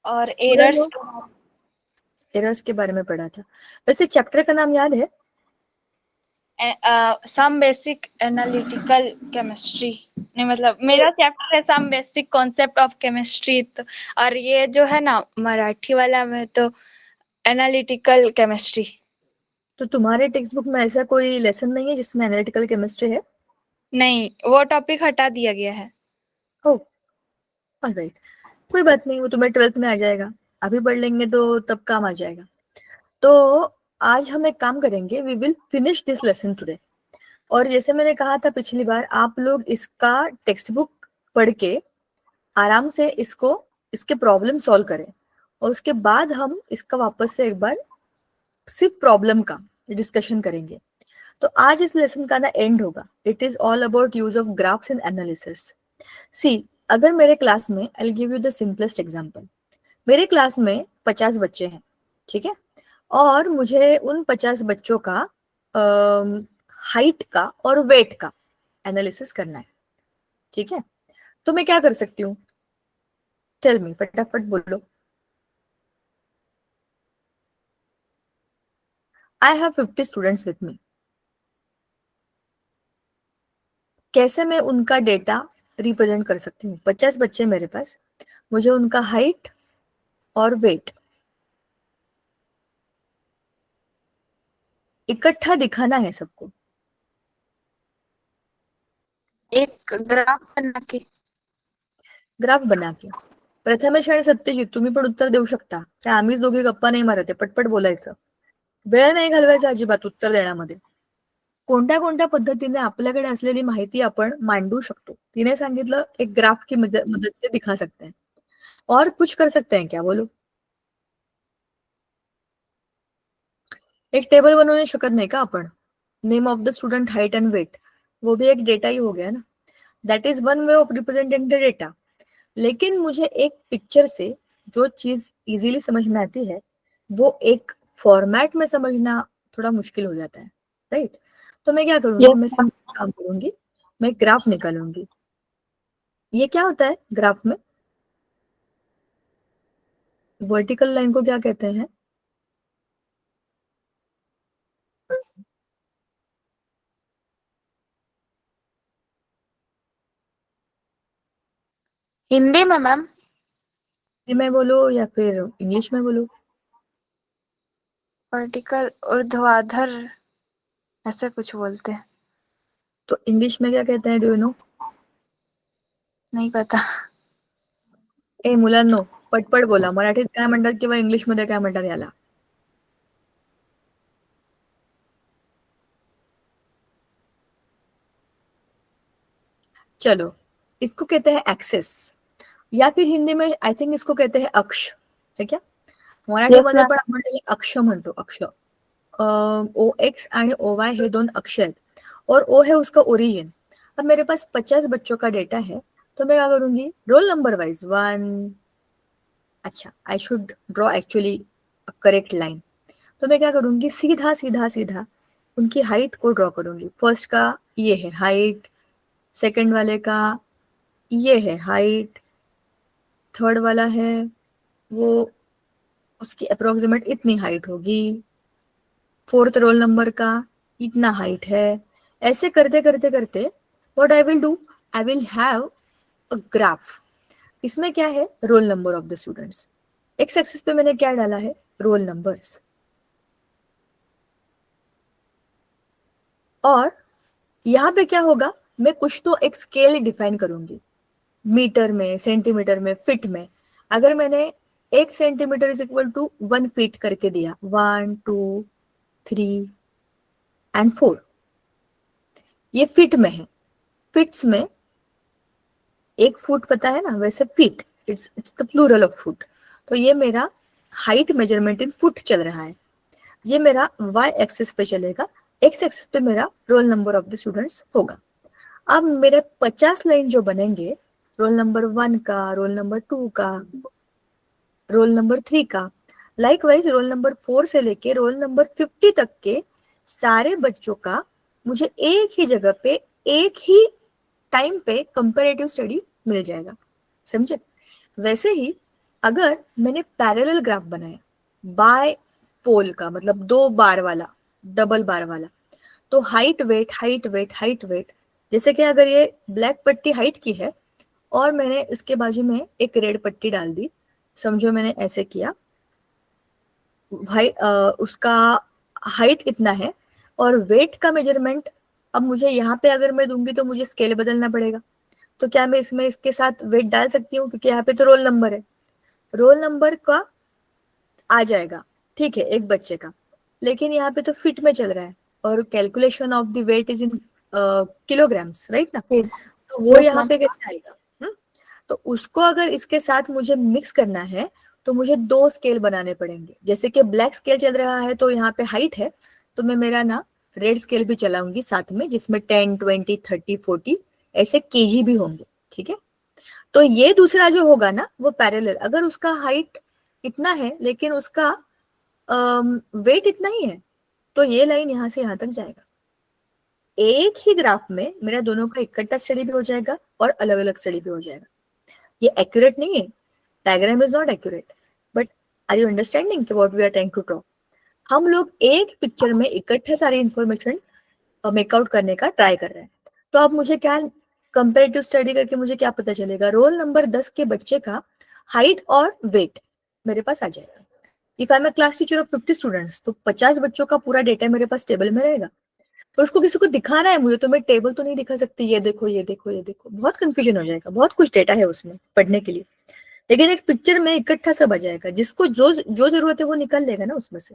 और एरर्स के बारे में पढ़ा था। वैसे चैप्टर का नाम याद है? Some basic analytical chemistry. नहीं, मतलब मेरा चैप्टर है some basic concept of chemistry, तो और ये जो है ना मराठी वाला में तो एनालिटिकल केमिस्ट्री। तो तुम्हारे टेक्स्ट बुक में ऐसा कोई लेसन नहीं है जिसमें एनालिटिकल केमिस्ट्री है? नहीं, वो टॉपिक हटा दिया गया है। ओ, ऑलराइट, कोई बात नहीं, वो तुम्हें 12th में आ जाएगा, अभी पढ़ लेंगे तो तब काम आ जाएगा। तो आज हम एक काम करेंगे, we will finish this lesson today. और जैसे मैंने कहा था पिछली बार, आप लोग इसका टेक्स्ट बुक पढ़ के आराम से इसके प्रॉब्लम सॉल्व करें, और उसके बाद हम इसका वापस से एक बार सिर्फ प्रॉब्लम का डिस्कशन करेंगे। तो आज इस लेसन का ना एंड होगा। It is all about use of graphs in analysis. See, अगर मेरे क्लास में, I will give you the simplest example. मेरे क्लास में 50 बच्चे हैं, ठीक है, और मुझे उन 50 बच्चों का हाइट का और वेट का एनालिसिस करना है, ठीक है। तो मैं क्या कर सकती हूँ? टेल मी, फटाफट बोलो। I have 50 students with me. कैसे मैं उनका डेटा रिप्रेजेंट कर सकती हूँ? 50 बच्चे मेरे पास, मुझे उनका हाइट और वेट इकट्ठा दिखाना है सबको। एक ग्राफ बना के। ग्राफ बना के प्रथमेश आणि सत्यजित, तुम्ही पण उत्तर देऊ शकता. त्या आम्हीच दोघे गप्पा नाही मारत आहे, पटपट बोलायचं, वेळ नाही घालवायचा अजिबात उत्तर देण्यामध्ये. कोणत्या कोणत्या पद्धतीने आपल्याकडे असलेली माहिती आपण मांडू शकतो. तिने सांगितलं एक ग्राफ की मदद से दिखा सकते हैं. और कुछ कर सकते हैं क्या, बोलो? एक टेबल बनवू नाही शकत नाही का आपण? Name of the student, height and weight, वो भी एक डेटा ही हो गया ना. That is one way of representing the data. लेकिन मुझे एक पिक्चर से जो चीज इजीली समझ में आती है, वो एक फॉर्मेट में समझना थोड़ा मुश्किल हो जाता है, राइट? तो मैं क्या करूंगी, मैं सिंपल काम करूंगी, मैं ग्राफ निकालूंगी. ये क्या होता है ग्राफ में? वर्टिकल लाइन को क्या कहते हैं? हिंदी में मैम? हिंदी में बोलो या फिर इंग्लिश में बोलो? वर्टिकल, ऊर्ध्वाधर, ऐसे कुछ बोलते हैं। तो इंग्लिश में क्या कहते हैं, डू यू नो? नहीं पता। ए मुलांनो, पटपट बोला, मराठीत काय म्हणतात किंवा इंग्लिश मध्ये काय म्हणतात याला. चलो, इसको कहते हैं एक्सेस, या फिर हिंदी में आय थिंक इसको कहते हैं अक्ष, ठीक आहे. मराठीमध्ये पण आपण अक्ष म्हणतो, अक्ष. ओ एक्स आणि ओ वाय हे दोन अक्ष आहेत, और ओ है उसका ओरिजिन. अब मेरे पास 50 बच्चों का डेटा है, तो मैं क्या करूंगी, रोल नंबर वाइज 1, अच्छा I should draw actually correct line. तो मैं क्या करूंगी, सीधा सीधा सीधा उनकी हाइट को ड्रॉ करूंगी. फर्स्ट का ये है हाइट, सेकंड वाले का ये है हाइट, थर्ड वाला है वो, उसकी अप्रोक्सीमेट इतनी हाइट होगी, फोर्थ रोल नंबर का इतना हाइट है. ऐसे करते करते करते what I will do, I will have a graph. इसमें क्या है, roll number of the students. X axis पे मैंने क्या डाला है, रोल नंबर्स. और यहाँ पे क्या होगा, मैं कुछ तो एक स्केल डिफाइन करूंगी, मीटर में, सेंटीमीटर में, फिट में. अगर मैंने 1 centimetre is equal to 1 feet करके दिया, 1 2 3 एंड 4, ये फिट में है. फिट्स में 1 फुट पता है ना, वैसे feet it's the plural of foot. तो ये मेरा हाइट मेजरमेंट इन फुट चल रहा है. ये मेरा वाई एक्सिस पे चलेगा, एक्स एक्सिस पे मेरा roll number of the students होगा. अब मेरे 50 लाइन जो बनेंगे, रोल नंबर 1 का, रोल नंबर 2 का, रोल नंबर 3 का, लाइकवाइज रोल नंबर 4 से लेके रोल नंबर 50 तक के सारे बच्चों का मुझे एक ही जगह पे एक ही टाइम पे कंपैरेटिव स्टडी मिल जाएगा. समझे? वैसे ही अगर मैंने पैरेलल ग्राफ बनाया बाय पोल का, मतलब 2 बार वाला, डबल बार वाला, तो height weight height weight height weight, जैसे कि अगर ये ब्लैक पट्टी हाइट की है और मैंने इसके बाजू में एक रेड पट्टी डाल दी, समझो मैंने ऐसे किया भाई, उसका हाइट इतना है और वेट का मेजरमेंट, अब मुझे यहाँ पे अगर मैं दूंगी तो मुझे स्केल बदलना पड़ेगा, तो क्या मैं इसमें इसके साथ वेट डाल सकती हूँ, क्योंकि यहाँ पे तो रोल नंबर है, रोल नंबर का आ जाएगा, ठीक है, एक बच्चे का, लेकिन यहाँ पे तो फिट में चल रहा है और calculation of the weight is in kilograms, right ना, तो वो यस यहाँ मैम। पे कैसे आएगा? तो उसको अगर इसके साथ मुझे मिक्स करना है तो मुझे 2 स्केल बनाने पड़ेंगे, जैसे कि ब्लैक स्केल चल रहा है तो यहाँ पे हाइट है, तो मैं मेरा ना रेड स्केल भी चलाऊंगी साथ में, जिसमें 10, 20, 30, 40 ऐसे केजी भी होंगे, ठीक है। तो ये दूसरा जो होगा ना वो पैरेलल, अगर उसका हाइट इतना है लेकिन उसका वेट इतना ही है, तो ये लाइन यहाँ से यहाँ तक जाएगा। एक ही ग्राफ में मेरा दोनों का इकट्ठा स्टडी भी हो जाएगा और अलग अलग स्टडी भी हो जाएगा। ये एक्यूरेट नहीं है, diagram is not accurate, but are you understanding कि what we are trying to draw? हम लोग एक पिक्चर में इकट्ठा सारी इंफॉर्मेशन मेकआउट करने का ट्राई कर रहे हैं। तो अब मुझे क्या, कंपेरेटिव स्टडी करके मुझे क्या पता चलेगा, रोल नंबर 10 के बच्चे का हाइट और वेट मेरे पास आ जाएगा। If I am a class teacher of 50 students, तो 50 बच्चों का पूरा डेटा मेरे पास टेबल में रहेगा, तो उसको किसी को दिखाना है मुझे, तो मैं टेबल तो नहीं दिखा सकती, ये देखो ये देखो ये देखो, बहुत कंफ्यूजन हो जाएगा, बहुत कुछ डेटा है उसमें पढ़ने के लिए। लेकिन एक पिक्चर में इकट्ठा सब आ जाएगा, जिसको जो जो जरूरत है वो निकल लेगा ना उसमें से।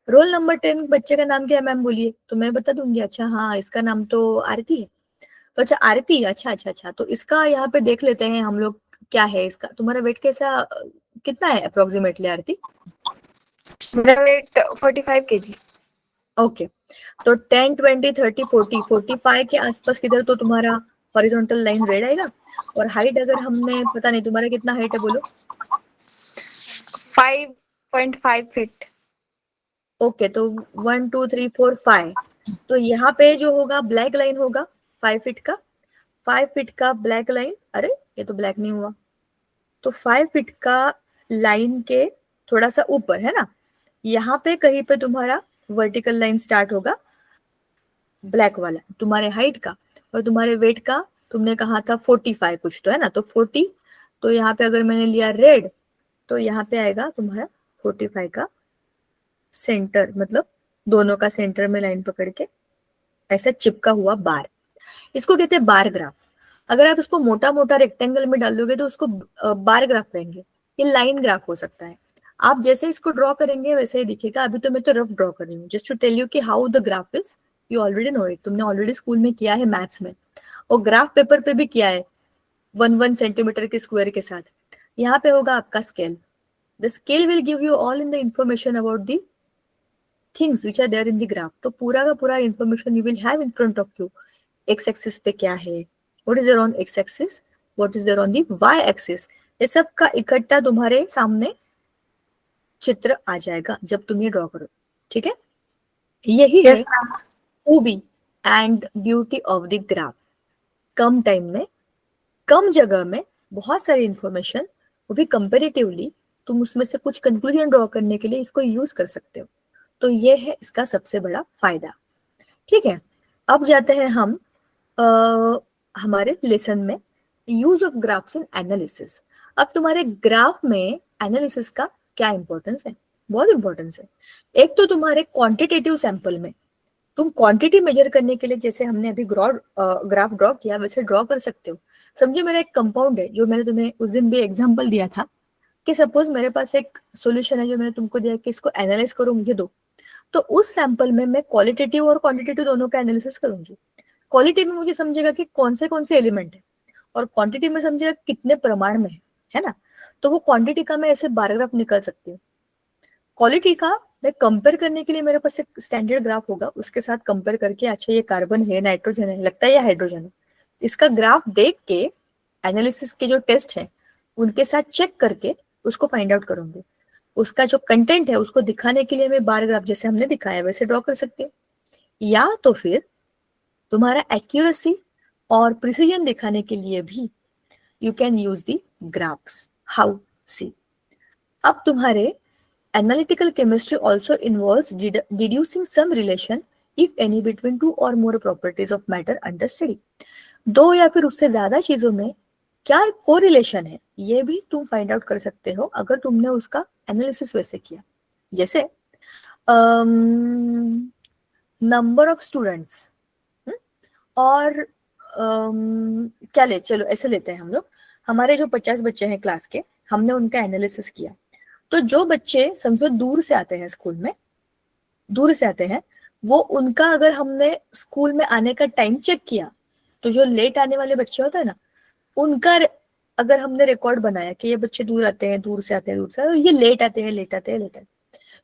रोल नंबर 10 बच्चे का नाम क्या है मैम बोलिए, तो मैं बता दूंगी, अच्छा हाँ इसका नाम तो आरती है, तो अच्छा आरती, अच्छा अच्छा अच्छा, तो इसका यहाँ पे देख लेते हैं हम लोग, क्या है इसका, तुम्हारा वेट कैसा, कितना है अप्रोक्सीमेटली आरती? मेरा वेट 45 kg। ओके, तो 10, 20, 30, 40, 45 के आसपास किधर तो तुम्हारा हॉरिजॉन्टल लाइन रेड आएगा। और हाइट अगर हमने, पता नहीं तुम्हारा कितना हाइट है बोलो। 5.5 फीट। ओके, तो 1, 2, 3, 4, 5, तो यहाँ पे जो होगा ब्लैक लाइन होगा 5 फीट का, 5 फीट का ब्लैक लाइन, अरे ये तो ब्लैक नहीं हुआ, तो 5 फीट का लाइन के थोड़ा सा ऊपर है ना, यहाँ पे कहीं पे तुम्हारा वर्टिकल लाइन स्टार्ट होगा ब्लैक वाला तुम्हारे हाइट का, और तुम्हारे वेट का तुमने कहा था 45 कुछ तो है ना, तो 40, तो यहाँ पे अगर मैंने लिया रेड, तो यहाँ पे आएगा तुम्हारा 45 का सेंटर, मतलब दोनों का सेंटर में लाइन पकड़ के ऐसा चिपका हुआ बार, इसको कहते हैं बार ग्राफ। अगर आप इसको मोटा मोटा रेक्टेंगल में डाल दोगे तो उसको बार ग्राफ कहेंगे, ये लाइन ग्राफ हो सकता है। आप जैसे इसको ड्रॉ करेंगे वैसे ही दिखेगा, अभी तो मैं तो रफ ड्रॉ कर रही हूँ जस्ट टू टेल यू कि how the graph is, you already know it, तुमने ऑलरेडी स्कूल में किया है मैथ्स में, और ग्राफ पेपर पे भी किया है 1 सेंटीमीटर के स्क्वायर के साथ। यहाँ पे होगा आपका scale, the scale will give you all in the information about the things which are there in the graph, तो पूरा का पूरा information you will have in front of you, X axis पे क्या है, what is there on X axis, what is there on the Y axis, ये सब का इकट्ठा तुम्हारे सामने चित्र आ जाएगा जब तुम ये ड्रॉ करो, ठीक है। यही है यस मैम। खूबी and beauty of the graph, come time में कम जगह में बहुत सारी इंफॉर्मेशन, वो भी कंपेरेटिवली, तुम उसमें से कुछ कंक्लूजन ड्रॉ करने के लिए इसको यूज कर सकते हो, तो ये है इसका सबसे बड़ा फायदा, ठीक है। अब जाते हैं हम हमारे लेसन में, use of graphs in analysis. अब तुम्हारे ग्राफ में एनालिसिस का क्या इंपॉर्टेंस है, बहुत इंपॉर्टेंस है। एक तो तुम्हारे क्वांटिटेटिव सैंपल में तुम क्वांटिटी मेजर करने के लिए, जैसे हमने अभी ग्राफ ड्रॉ किया वैसे ड्रॉ कर सकते हो। समझो मेरा एक कंपाउंड है, जो मैंने तुम्हें उस दिन भी एग्जांपल दिया था कि सपोज मेरे पास एक सॉल्यूशन है जो मैंने तुमको दिया कि इसको एनालाइज करो मुझे दो, तो उस सैंपल में मैं क्वालिटेटिव और क्वांटिटेटिव दोनों का एनालिसिस करूंगी। क्वालिटी में मुझे समझेगा कि कौन से एलिमेंट है, और क्वांटिटी में समझेगा कितने प्रमाण में है ना, तो वो क्वांटिटी का मैं ऐसे बार ग्राफ निकाल सकती हूँ। क्वालिटी का मैं कंपेयर करने के लिए मेरे पास एक स्टैंडर्ड ग्राफ होगा, उसके साथ कंपेयर करके अच्छा ये कार्बन है, नाइट्रोजन है, लगता है या हाइड्रोजन है, इसका ग्राफ देख के एनालिसिस के जो टेस्ट है उनके साथ चेक करके उसको फाइंड आउट करूंगी। उसका जो कंटेंट है उसको दिखाने के लिए मैं बार ग्राफ जैसे हमने दिखाया वैसे ड्रॉ कर सकती हूँ, या तो फिर तुम्हारा एक्यूरेसी और प्रिसीजन दिखाने के लिए भी you can use the graphs. How? See, अब तुम्हारे analytical chemistry also involves deducing some relation if any between two और more properties of matter under study. दो या फिर उससे ज्यादा चीजों में क्या कोरिलेशन है, ये भी तुम फाइंड आउट कर सकते हो अगर तुमने उसका एनालिसिस वैसे किया। जैसे नंबर ऑफ स्टूडेंट्स और क्या ले, चलो ऐसे लेते हैं हम लोग, हमारे जो 50 बच्चे हैं क्लास के, हमने उनका एनालिसिस किया। तो जो बच्चे समझो दूर से आते हैं स्कूल में, दूर से आते हैं, वो उनका अगर हमने स्कूल में आने का टाइम चेक किया, तो जो लेट आने वाले बच्चे होते हैं ना, उनका अगर हमने रिकॉर्ड बनाया कि ये बच्चे दूर आते हैं, दूर से आते हैं, दूर से आते हैं, ये लेट आते हैं, लेट आते हैं, लेट आते हैं,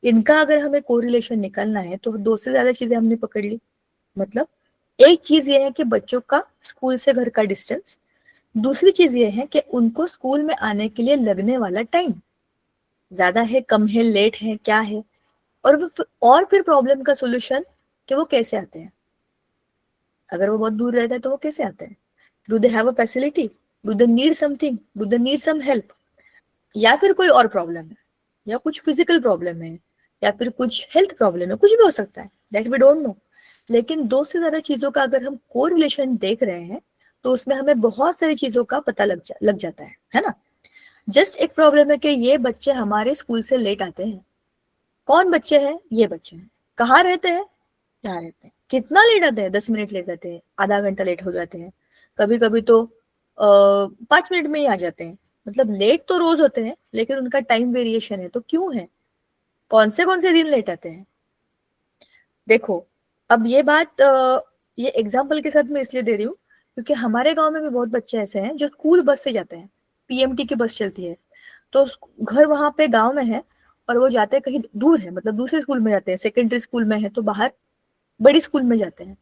इनका अगर हमें कोरिलेशन निकालना है तो दो से ज्यादा चीजें हमने पकड़ ली। मतलब एक चीज ये है कि बच्चों का स्कूल से घर का डिस्टेंस, दूसरी चीज ये है कि उनको स्कूल में आने के लिए लगने वाला टाइम ज्यादा है, कम है, लेट है, क्या है, और फिर प्रॉब्लम का सोल्यूशन कि वो कैसे आते हैं। अगर वो बहुत दूर रहता है तो वो कैसे आते हैं, do they have a facility, do they need something, do they need some help, या फिर कोई और प्रॉब्लम है, या कुछ फिजिकल प्रॉब्लम है, या फिर कुछ हेल्थ प्रॉब्लम है, कुछ भी हो सकता है, दैट वी डोंट नो। लेकिन दो से ज्यादा चीजों का अगर हम कोरिलेशन देख रहे हैं तो उसमें हमें बहुत सारी चीजों का पता लग जाता है ना। जस्ट एक प्रॉब्लम है कि ये बच्चे हमारे स्कूल से लेट आते हैं, कौन बच्चे हैं, ये बच्चे हैं, कहाँ रहते हैं, यहाँ रहते हैं, कितना लेट आते हैं, 10 मिनट लेट आते हैं, आधा घंटा लेट हो जाते हैं, कभी कभी तो 5 मिनट में ही आ जाते हैं। मतलब लेट तो रोज होते हैं, लेकिन उनका टाइम वेरिएशन है, तो क्यों है, कौन से दिन लेट आते हैं। देखो, अब ये बात ये एग्जाम्पल के साथ मैं इसलिए दे रही हूँ क्योंकि हमारे गांव में भी बहुत बच्चे ऐसे हैं जो स्कूल बस से जाते हैं, पीएमटी की बस चलती है, तो घर वहां पे गांव में है और वो जाते हैं कहीं दूर है, मतलब दूसरे स्कूल में जाते हैं, सेकेंडरी स्कूल में है तो बाहर बड़ी स्कूल में जाते हैं।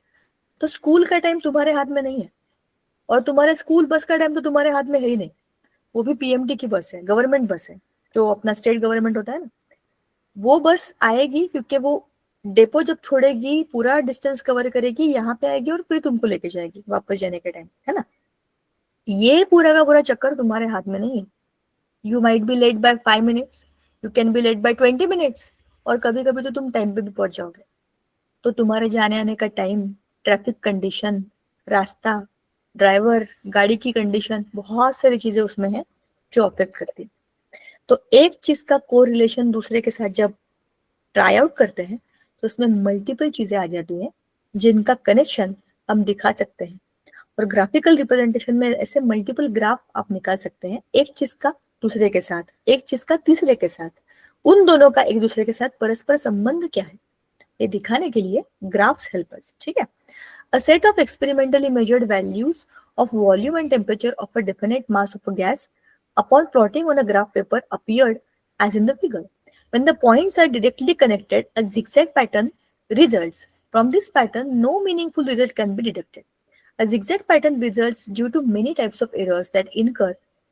तो स्कूल का टाइम तुम्हारे हाथ में नहीं है, और तुम्हारे स्कूल बस का टाइम तो तुम्हारे हाथ में है ही नहीं। वो भी पीएमटी की बस है, गवर्नमेंट बस है, जो अपना स्टेट गवर्नमेंट होता है ना, वो बस आएगी क्योंकि वो डेपो जब छोड़ेगी पूरा डिस्टेंस कवर करेगी, यहाँ पे आएगी और फिर तुमको लेके जाएगी वापस जाने के टाइम, है ना। ये पूरा का पूरा चक्कर तुम्हारे हाथ में नहीं है। You might be late by 5 minutes, you can be late by 20 minutes, और कभी कभी तो तुम टाइम पे भी पहुंच जाओगे। तो तुम्हारे जाने आने का टाइम, ट्रैफिक कंडीशन, रास्ता, ड्राइवर, गाड़ी की कंडीशन, बहुत सारी चीजें उसमें है जो अफेक्ट करती है। तो एक चीज का कोरिलेशन दूसरे के साथ जब ट्राई आउट करते हैं तो उसमें मल्टीपल चीजें आ जाती हैं जिनका कनेक्शन हम दिखा सकते हैं। और ग्राफिकल रिप्रेजेंटेशन में ऐसे मल्टीपल ग्राफ आप निकाल सकते हैं, एक चीज का दूसरे के साथ, एक चीज का तीसरे के साथ, उन दोनों का एक दूसरे के साथ परस्पर संबंध क्या है, ये दिखाने के लिए ग्राफ्स हेल्प अस। ठीक है। A set of experimentally measured values of volume and temperature of a definite mass of a gas upon plotting on a graph paper appeared as in the figure. When the points are directly connected, a zigzag pattern results. From this pattern, no meaningful result can be deducted. A zigzag pattern results due to many types of errors that incur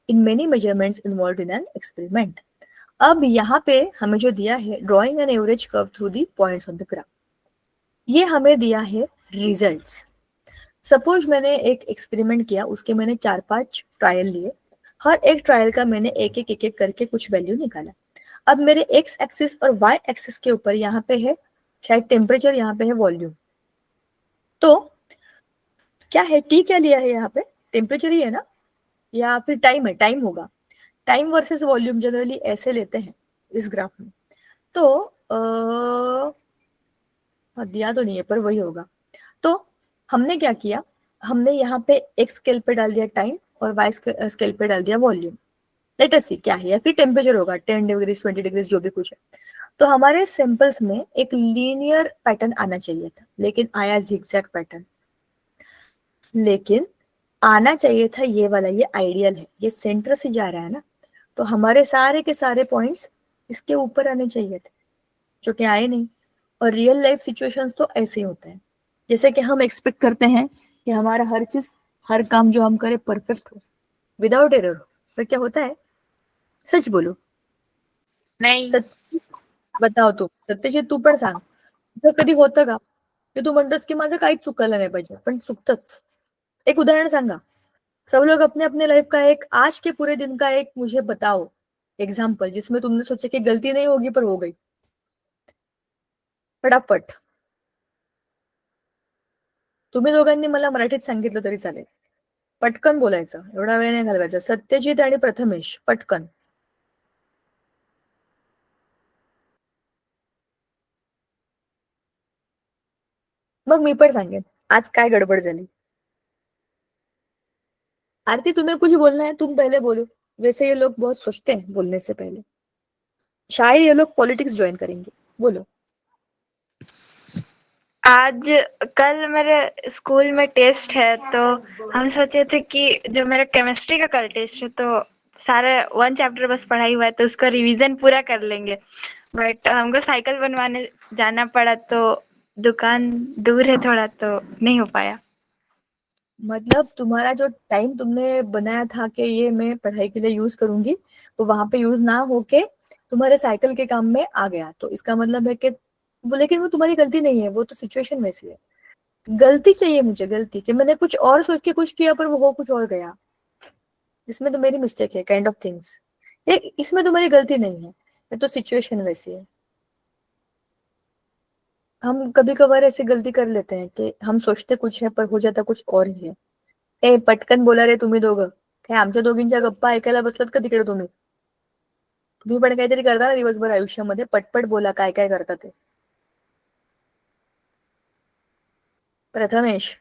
in many measurements involved in an experiment. अब यहाँ पे हमें जो दिया है, drawing an average curve through the points on the graph, ये हमें दिया है रिजल्ट्स। सपोज मैंने एक एक्सपेरिमेंट किया, उसके मैंने 4-5 ट्रायल लिए, हर एक ट्रायल का मैंने एक एक करके कुछ वैल्यू निकाला। अब मेरे एक्स एक्सिस और वाई एक्सिस के ऊपर यहाँ पे है शायद टेम्परेचर, यहाँ पे है वॉल्यूम। तो क्या है, टी क्या लिया है यहाँ पे, टेम्परेचर ही है ना, या फिर टाइम है, टाइम होगा, टाइम वर्सेस वॉल्यूम जनरली ऐसे लेते हैं इस ग्राफ में। तो दिया तो नहीं है पर वही होगा। तो हमने क्या किया, हमने यहाँ पे एक्स स्केल पे डाल दिया टाइम और वाई स्केल पे डाल दिया वॉल्यूम। लेट अस सी क्या है, या फिर टेम्परेचर होगा 10 डिग्री 20 डिग्री जो भी कुछ है। तो हमारे सैंपल्स में एक लीनियर पैटर्न आना चाहिए था, लेकिन आया जिगजैग पैटर्न। लेकिन आना चाहिए था ये वाला, ये आइडियल है, ये सेंटर से जा रहा है ना, तो हमारे सारे के सारे पॉइंट्स इसके ऊपर आने चाहिए थे, जो कि आए नहीं। और रियल लाइफ सिचुएशंस तो ऐसे ही होते हैं, जैसे कि हम एक्सपेक्ट करते हैं कि हमारा हर चीज, हर काम जो हम करें परफेक्ट हो, विदाउट एरर हो, पर क्या होता है, सच बोलो, नाही. सत्य बताव तू, सत्यशी तू पण सांग, असं कधी होतं का की तू म्हणतोस की माझं काहीच चुकायला नाही पाहिजे पण चुकतच। एक उदाहरण सांगा, सब लोग अपने अपने लाइफ का एक आज के पूरे दिन का एक मुझे बताओ एग्जाम्पल जिसमें तुमने सोचा की गलती नाही होगी पर हो गई. फटाफट. तुम्ही दोघांनी मला मराठीत सांगितलं तरी चालेल. पटकन बोलायचं, एवढा वेळ नाही घालवायचा. सत्यजित आणि प्रथमेश, पटकन. मग मी पण सांगेन आज काय गडबड झाली. आरती तुम्हें कुछ बोलना है, तुम पहले बोलो. वैसे ये लोग बहुत सोचते हैं बोलने से पहले. शायद ये लोग पॉलिटिक्स ज्वाइन करेंगे. बोलो. आज कल मेरे स्कूल में टेस्ट है, तो हम सोचे थे कि जो मेरा केमिस्ट्री का कल टेस्ट है, तो सारे 1 चैप्टर बस पढ़ा ही हुआ है, तो उसका रिवीजन पूरा कर लेंगे. बट हमको साइकिल बनवाने जाना पड़ा, तो दुकान दूर है थोड़ा, तो नहीं हो पाया. मतलब तुम्हारा जो टाइम तुमने बनाया था कि ये मैं पढ़ाई के लिए यूज करूंगी, तो वहां पे यूज ना होके तुम्हारे साइकिल के काम में आ गया. तो इसका मतलब है कि वो, लेकिन वो तुम्हारी गलती नहीं है, वो तो सिचुएशन वैसी है. गलती चाहिए मुझे, गलती कि मैंने कुछ और सोच के कुछ किया पर वो हो कुछ और गया. इसमें तो मेरी मिस्टेक है, काइंड ऑफ थिंग्स. ये इसमें तुम्हारी गलती नहीं है, ये तो सिचुएशन वैसी है. हम कभी कभार ऐसी गलती कर लेते हैं कि हम सोचते कुछ है पर हो जाता कुछ और ही है. ए पटकन बोला रे तुम्ही दोघं. काय आमच्या दोघींच्या गप्पा ऐकायला बसलात का तिकडे तुम्ही. तुम्ही पण काहीतरी करता ना दिवसभर आयुष्यामध्ये, पटपट बोला काय काय करता ते. प्रथमेश.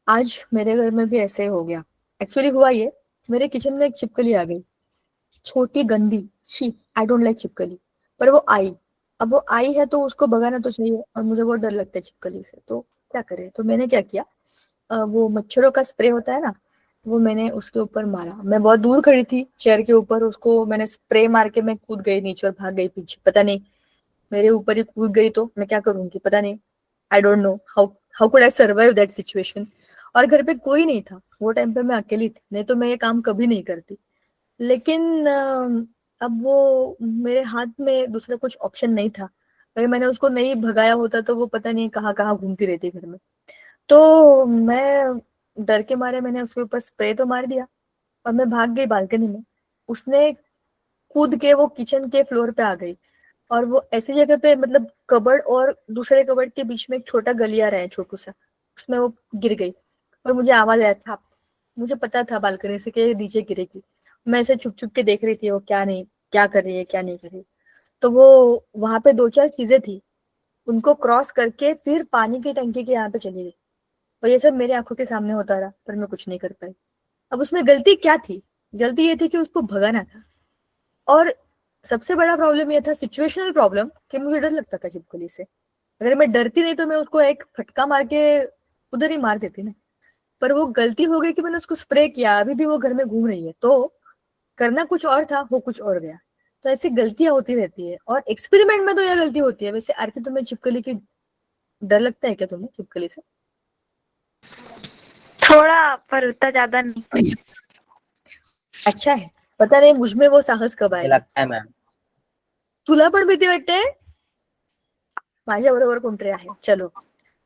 आज मेरे घर में भी ऐसे ही हो गया. एक्चुअली हुआ ये, मेरे किचन में एक छिपकली आ गई. छोटी गंदी, शी, आई डोंट लाइक छिपकली. पर वो आई. अब वो आई है तो उसको भगाना तो चाहिए, और मुझे बहुत डर लगता है छिपकली से. तो क्या करे, तो मैंने क्या किया, वो मच्छरों का स्प्रे होता है ना, वो मैंने उसके ऊपर मारा. मैं बहुत दूर खड़ी थी चेयर के ऊपर, उसको मैंने स्प्रे मार के मैं कूद गई नीचे और भाग गई पीछे. पता नहीं मेरे ऊपर ही कूद गई तो मैं क्या करूंगी, पता नहीं. I don't know how how could I survive that situation. और घर पे कोई नहीं था वो टाइम पे, मैं अकेली थी, नहीं तो मैं ये काम कभी नहीं करती. लेकिन अब वो मेरे हाथ में दूसरा कुछ ऑप्शन नहीं था. अगर मैंने उसको नहीं भगाया होता तो वो पता नहीं कहाँ कहाँ घूमती रहती घर में. तो मैं डर के मारे मैंने उसके ऊपर स्प्रे तो मार दिया और मैं भाग गई बालकनी में. उसने कूद के वो किचन के फ्लोर पे आ गई, और वो ऐसी जगह पे, मतलब कबर्ड और दूसरे कबर्ड के बीच में एक छोटा गलियारा है छोटू सा, उसमें वो गिर गई. और मुझे आवाज आया था, मुझे पता था बालकनी से कि ये नीचे गिरेगी. मैं ऐसे छुप छुप के देख रही थी वो क्या नहीं क्या कर रही है क्या नहीं कर रही. तो वो वहां पे 2-4 चीजें थी, उनको क्रॉस करके फिर पानी की टंकी के यहाँ पे चली गई. और ये सब मेरे आंखों के सामने होता रहा, पर मैं कुछ नहीं कर पाई. अब उसमें गलती क्या थी, गलती ये थी कि उसको भगाना था. और सबसे बड़ा प्रॉब्लम ये था, सिचुएशनल प्रॉब्लम, कि मुझे डर लगता था छिपकली से. अगर मैं डरती नहीं तो मैं उसको एक फटका मार के उधर ही मार देती ना. पर वो गलती हो गई कि मैंने उसको स्प्रे किया, अभी भी वो घर में घूम रही है. तो करना कुछ और था, हो कुछ और गया. तो ऐसी गलतियां होती रहती है, और एक्सपेरिमेंट में तो यह गलती होती है. वैसे आरती, तुम्हें छिपकली की डर लगता है क्या, तुम्हें छिपकली से? थोड़ा, पर उतना ज्यादा नहीं. अच्छा है. पता नहीं मुझमें वो साहस कब आएगा. लगता है मैम. तुला पण भीती वाटते? माझ्या बरोबर कोणतरी आहे. चलो.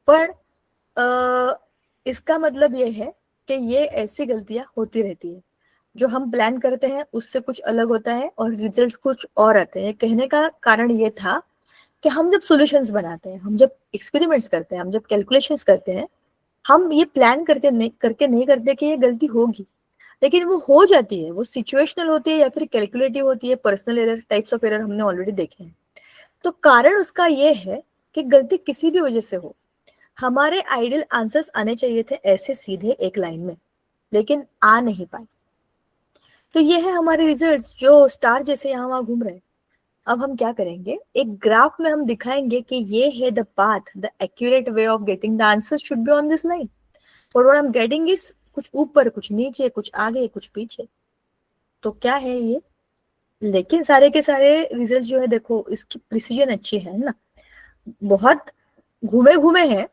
पण इसका मतलब ये है कि ये ऐसी गलतियां होती रहती है. जो हम प्लान करते हैं उससे कुछ अलग होता है और रिजल्ट्स कुछ और आते हैं. कहने का कारण ये था कि हम जब सॉल्यूशंस बनाते हैं, हम जब एक्सपेरिमेंट्स करते हैं, हम जब कैलकुलेशंस करते हैं, हम ये प्लान करके नहीं करते कि ये गलती होगी. लेकिन वो हो जाती है. वो सिचुएशनल होती है या फिर कैलकुलेटिव होती है. Personal error, types of error हमने ऑलरेडी देखे हैं. तो कारण उसका ये है कि गलती किसी भी वजह से हो, हमारे आइडियल आंसर्स आने चाहिए थे ऐसे सीधे एक लाइन में, लेकिन आ नहीं पाए. तो ये है हमारे रिजल्ट्स जो स्टार जैसे यहाँ वहां घूम रहे हैं. अब हम क्या करेंगे, एक ग्राफ में हम दिखाएंगे कि ये है the path, the accurate way of getting the answer should be on this line. और what I am getting is कुछ ऊपर, कुछ नीचे, कुछ आगे, कुछ पीछे. तो क्या है ये, लेकिन सारे के सारे रिजल्ट जो है, देखो इसकी प्रिसीजन अच्छी है ना, बहुत घूमे घूमे हैं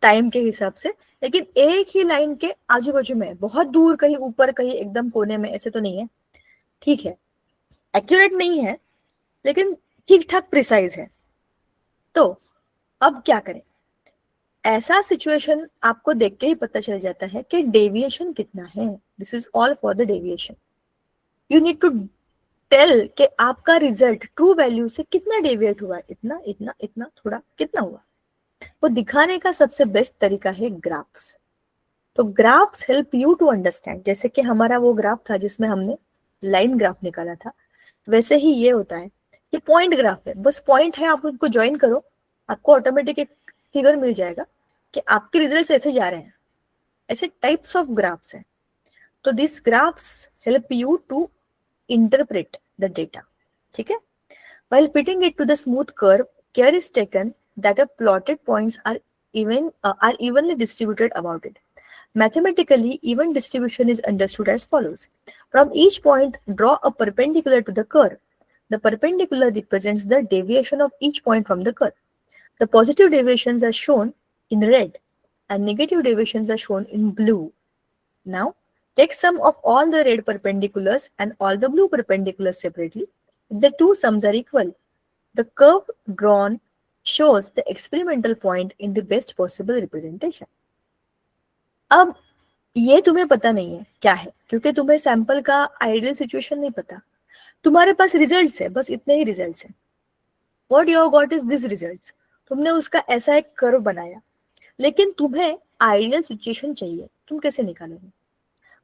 टाइम के हिसाब से. लेकिन एक ही लाइन के आजू बाजू में, बहुत दूर, कहीं ऊपर कहीं एकदम कोने में, ऐसे तो नहीं है. ठीक है, एक्यूरेट नहीं है, लेकिन ठीक ठाक प्रिसाइज है. तो अब क्या करें, ऐसा सिचुएशन आपको देख के ही पता चल जाता है कि डेविएशन कितना है. This is all for the deviation. You need to tell कि आपका रिजल्ट ट्रू वैल्यू से कितना डेविएट हुआ है, इतना इतना इतना थोड़ा कितना हुआ. वो दिखाने का सबसे बेस्ट तरीका है ग्राफ्स. तो graphs help you to understand. जैसे कि हमारा वो ग्राफ था जिसमें हमने लाइन ग्राफ निकाला था, वैसे ही ये होता है. ये पॉइंट ग्राफ है, बस पॉइंट है, आप उनको ज्वाइन करो, आपको ऑटोमेटिक एक फिगर मिल जाएगा कि आपके रिजल्ट्स ऐसे जा रहे हैं. ऐसे टाइप्स ऑफ ग्राफ्स हैं. तो this graphs help you to interpret the data. ठीक है. While fitting it to the smooth curve, care is taken that the plotted points are evenly distributed about it. Mathematically, even distribution is understood as follows. From each point, draw a perpendicular to the curve. The perpendicular represents the deviation of each point from the curve. The positive deviations are shown in red and negative deviations are shown in blue. Now, take sum of all the red perpendiculars and all the blue perpendiculars separately. If the two sums are equal, the curve drawn shows the experimental point in the best possible representation. अब ये तुम्हें पता नहीं है क्या है, क्योंकि तुम्हें सैंपल का आइडियल सिचुएशन नहीं पता. तुम्हारे पास रिजल्ट्स है, बस इतने ही रिजल्ट्स हैं. What you got is this results. तुमने उसका ऐसा एक कर्व बनाया, लेकिन तुम्हें आइडियल सिचुएशन चाहिए. तुम कैसे निकालोगे?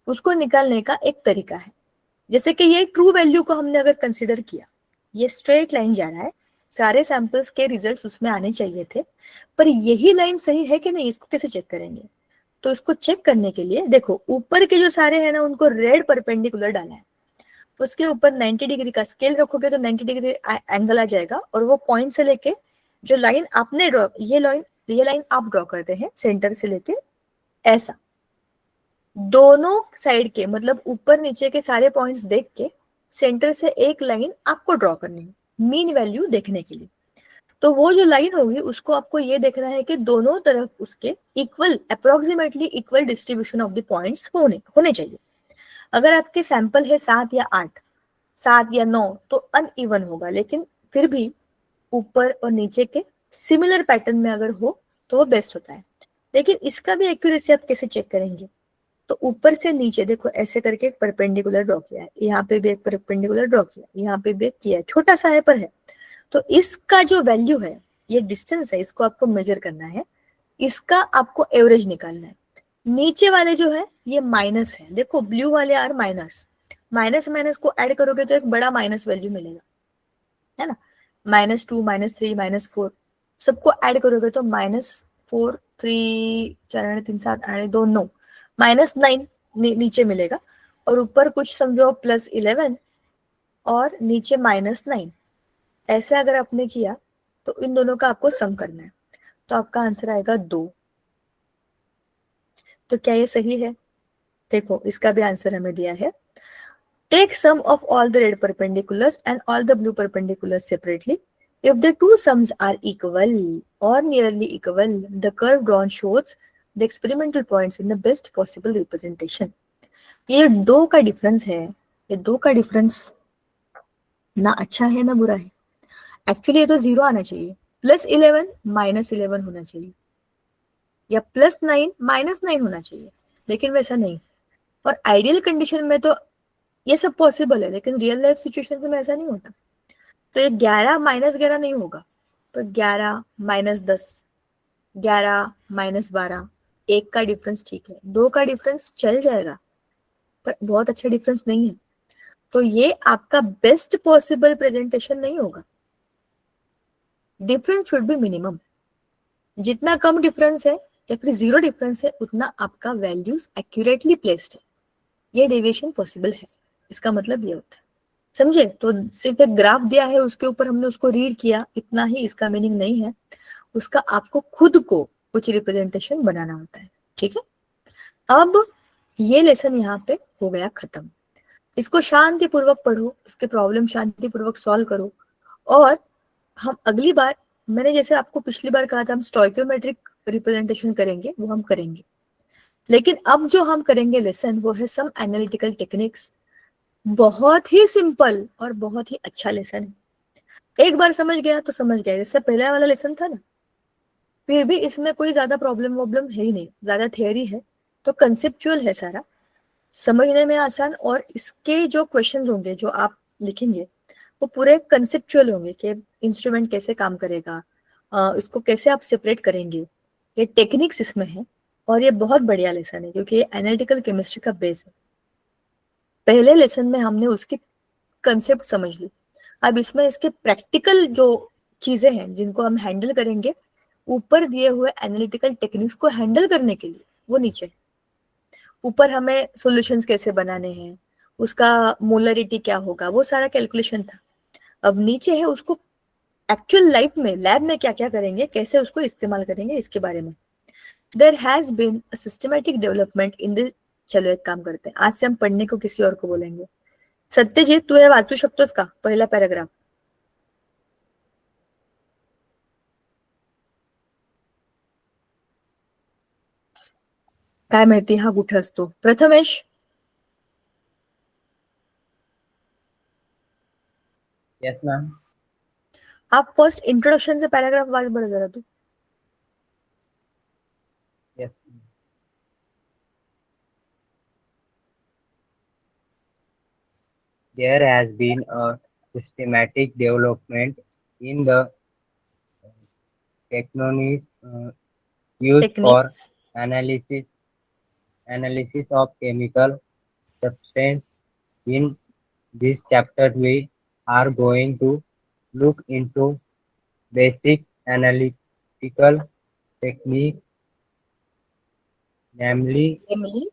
उसको निकालने का एक तरीका है. जैसे कि ये ट्रू वैल्यू को हमने अगर कंसिडर किया, ये स्ट्रेट लाइन जा रहा है, सारे सैंपल्स के रिजल्ट्स उसमें आने चाहिए थे, पर यही लाइन सही है कि नहीं, इसको कैसे चेक करेंगे? तो इसको चेक करने के लिए देखो, ऊपर के जो सारे हैं ना, उनको रेड परपेंडिकुलर डाला है. उसके ऊपर 90 डिग्री का स्केल रखोगे तो 90 डिग्री एंगल आ जाएगा, और वो पॉइंट से लेके जो लाइन आपने ड्रॉ, ये लाइन आप ड्रॉ करते हैं सेंटर से लेके ऐसा, दोनों साइड के मतलब ऊपर नीचे के सारे पॉइंट्स देख के सेंटर से एक लाइन आपको ड्रॉ करनी है मीन वैल्यू देखने के लिए. तो वो जो लाइन होगी उसको आपको ये देखना है कि दोनों तरफ उसके equal, approximately equal distribution of the points होने चाहिए. अगर आपके सैंपल है 7 या 8, 7 या 9 तो अनइवन होगा, लेकिन फिर भी ऊपर और नीचे के सिमिलर पैटर्न में अगर हो तो वो बेस्ट होता है. लेकिन इसका भी एक्यूरेसी आप कैसे चेक करेंगे? तो ऊपर से नीचे देखो ऐसे करके एक परपेंडिकुलर ड्रॉ किया है, यहाँ पे भी एक परपेंडिकुलर ड्रॉ किया, यहाँ पे भी एक किया है, छोटा सा है पर है. तो इसका जो वैल्यू है, ये डिस्टेंस है, इसको आपको मेजर करना है, इसका आपको एवरेज निकालना है. नीचे वाले जो है ये माइनस है, देखो ब्लू वाले आर माइनस, माइनस माइनस को ऐड करोगे तो एक बड़ा माइनस वैल्यू मिलेगा, है ना. -2, -3, -4 सबको ऐड करोगे तो -4, 3, 4, 3, 7, 8, 2, 9, -9 नीचे मिलेगा, और ऊपर कुछ समझो +11 और नीचे -9. ऐसे अगर आपने किया तो इन दोनों का आपको सम करना है, तो आपका आंसर आएगा 2. तो क्या ये सही है? देखो इसका भी आंसर हमें दिया है. Take sum of all the red perpendiculars and all the blue perpendiculars separately. If the two sums are equal or nearly equal, the curve drawn shows the experimental points in the best possible representation. ये दो का difference है, ये दो का difference ना अच्छा है ना बुरा है. एक्चुअली ये तो 0 आना चाहिए, +11 -11 होना चाहिए, या +9 -9 होना चाहिए, लेकिन वैसा नहीं. और आइडियल कंडीशन में तो ये सब पॉसिबल है, लेकिन रियल लाइफ सिचुएशन में ऐसा नहीं होता. तो ये 11 -11 नहीं होगा, तो 11 -10, 11 -12, 1 का डिफरेंस ठीक है, 2 का डिफरेंस चल जाएगा, पर बहुत अच्छा डिफरेंस नहीं है. तो ये आपका बेस्ट पॉसिबल प्रेजेंटेशन नहीं होगा. Difference should be minimum. जितना कम डिफरेंस है या फिर 0 डिफरेंस है, उतना आपका वैल्यूज एक्यूरेटली प्लेस्ड है, ये डेविएशन पॉसिबल है. इसका मतलब ये होता है, समझे? तो सिर्फ एक ग्राफ दिया है, उसके ऊपर हमने उसको रीड किया, इतना ही इसका मीनिंग नहीं है. उसका आपको खुद को कुछ रिप्रेजेंटेशन बनाना होता है. ठीक है. अब ये लेसन यहाँ पे हो गया खत्म. इसको शांतिपूर्वक पढ़ो, इसके प्रॉब्लम शांतिपूर्वक सॉल्व करो, और हम अगली बार, मैंने जैसे आपको पिछली बार कहा था, हम स्टोइकियोमेट्रिक रिप्रेजेंटेशन करेंगे, वो हम करेंगे. लेकिन अब जो हम करेंगे लेसन, वो है सम एनालिटिकल टेक्निक्स. बहुत ही सिंपल और बहुत ही अच्छा लेसन है. एक बार समझ गया तो समझ गया. जैसे पहला वाला लेसन था ना, फिर भी इसमें कोई ज्यादा प्रॉब्लम वॉब्लम है ही नहीं, ज्यादा थियरी है, तो कंसेप्चुअल है सारा, समझने में आसान। और इसके जो क्वेश्चंस होंगे जो आप लिखेंगे वो पूरे कंसेप्चुअल होंगे कि इंस्ट्रूमेंट कैसे काम करेगा, इसको कैसे आप सेपरेट करेंगे, ये टेक्निक्स इसमें है। और ये बहुत बढ़िया लेसन है क्योंकि ये एनालिटिकल केमिस्ट्री का बेस है। पहले लेसन में हमने उसकी कंसेप्ट समझ ली, अब इसमें इसके प्रैक्टिकल जो चीजें हैं जिनको हम हैंडल करेंगे, ऊपर दिए हुए एनालिटिकल टेक्निक्स को हैंडल करने के लिए वो नीचे है। ऊपर हमें सॉल्यूशंस कैसे बनाने हैं, उसका मोलरिटी क्या होगा, वो सारा कैलकुलेशन था। अब नीचे है उसको एक्चुअल लाइफ में लैब में क्या क्या करेंगे, कैसे उसको इस्तेमाल करेंगे, इसके बारे में there has been systematic development in this. चलो एक काम करते हैं, आज से हम पढ़ने को किसी और को बोलेंगे। सत्यजित, तू हे वाचू शकतोस का पहिला पॅराग्राफ? काय माहिती हा कुठे असतो? Prathamesh, Yes, ma'am. हा फर्स्ट इंट्रोडक्शनचा पॅराग्राफ वाच बरं जरा तू. Yes. There has been a systematic development in the technologies used for techniques. analysis of chemical substance. In this chapter, we are going to look into basic analytical technique, namely namely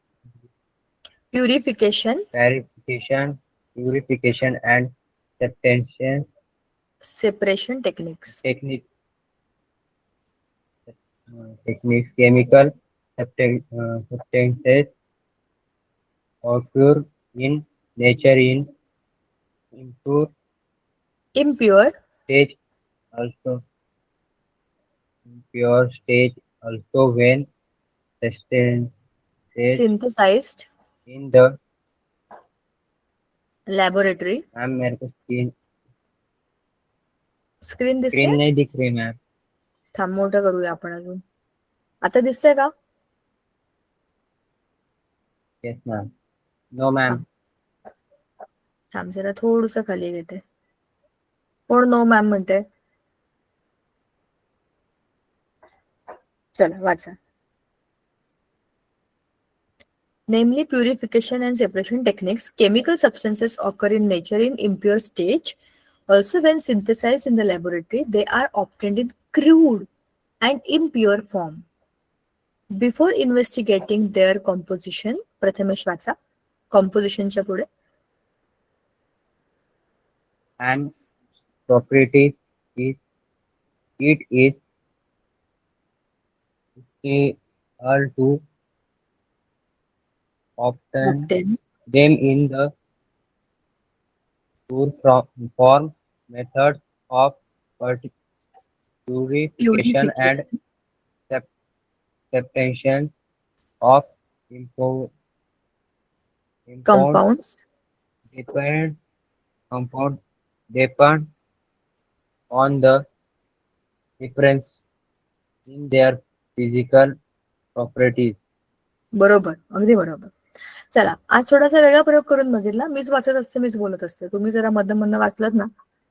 purification, verification, purification, and substantiation separation techniques. technique, techniques. Chemical substances occur in nature in impure impure stage, also impure stage, also when substances synthesised in the laboratory. Ma'am मेरे को screen screen दिसते? Screen नहीं दिख रही ma'am. थांब, मोठं करूया आपण अजून. आता दिसतंय का? Yes ma'am. No ma'am. थांब थांब जरा थोडस खाली घेते. कोण नो मॅम म्हणते? चला वाचा. Namely purification and separation techniques, chemical substances occur in nature in impure stage. Also, when synthesized in the laboratory, they are obtained in crude and impure form. Before investigating their composition, Prathamesh वाचा. कॉम्पोजिशनच्या पुढे. And properties is it is all to obtain Obtain them in the form methods of purification and purification, separation of impound compounds, depend compound depend on the difference in their physical properties. बरोबर, अगदी बरोबर. चला, आज थोडासा वेगळा प्रयोग करून बघितला. मीच वाचत असते, मीच बोलत असते. तुम्ही जरा मधनं मधनं वाचलात ना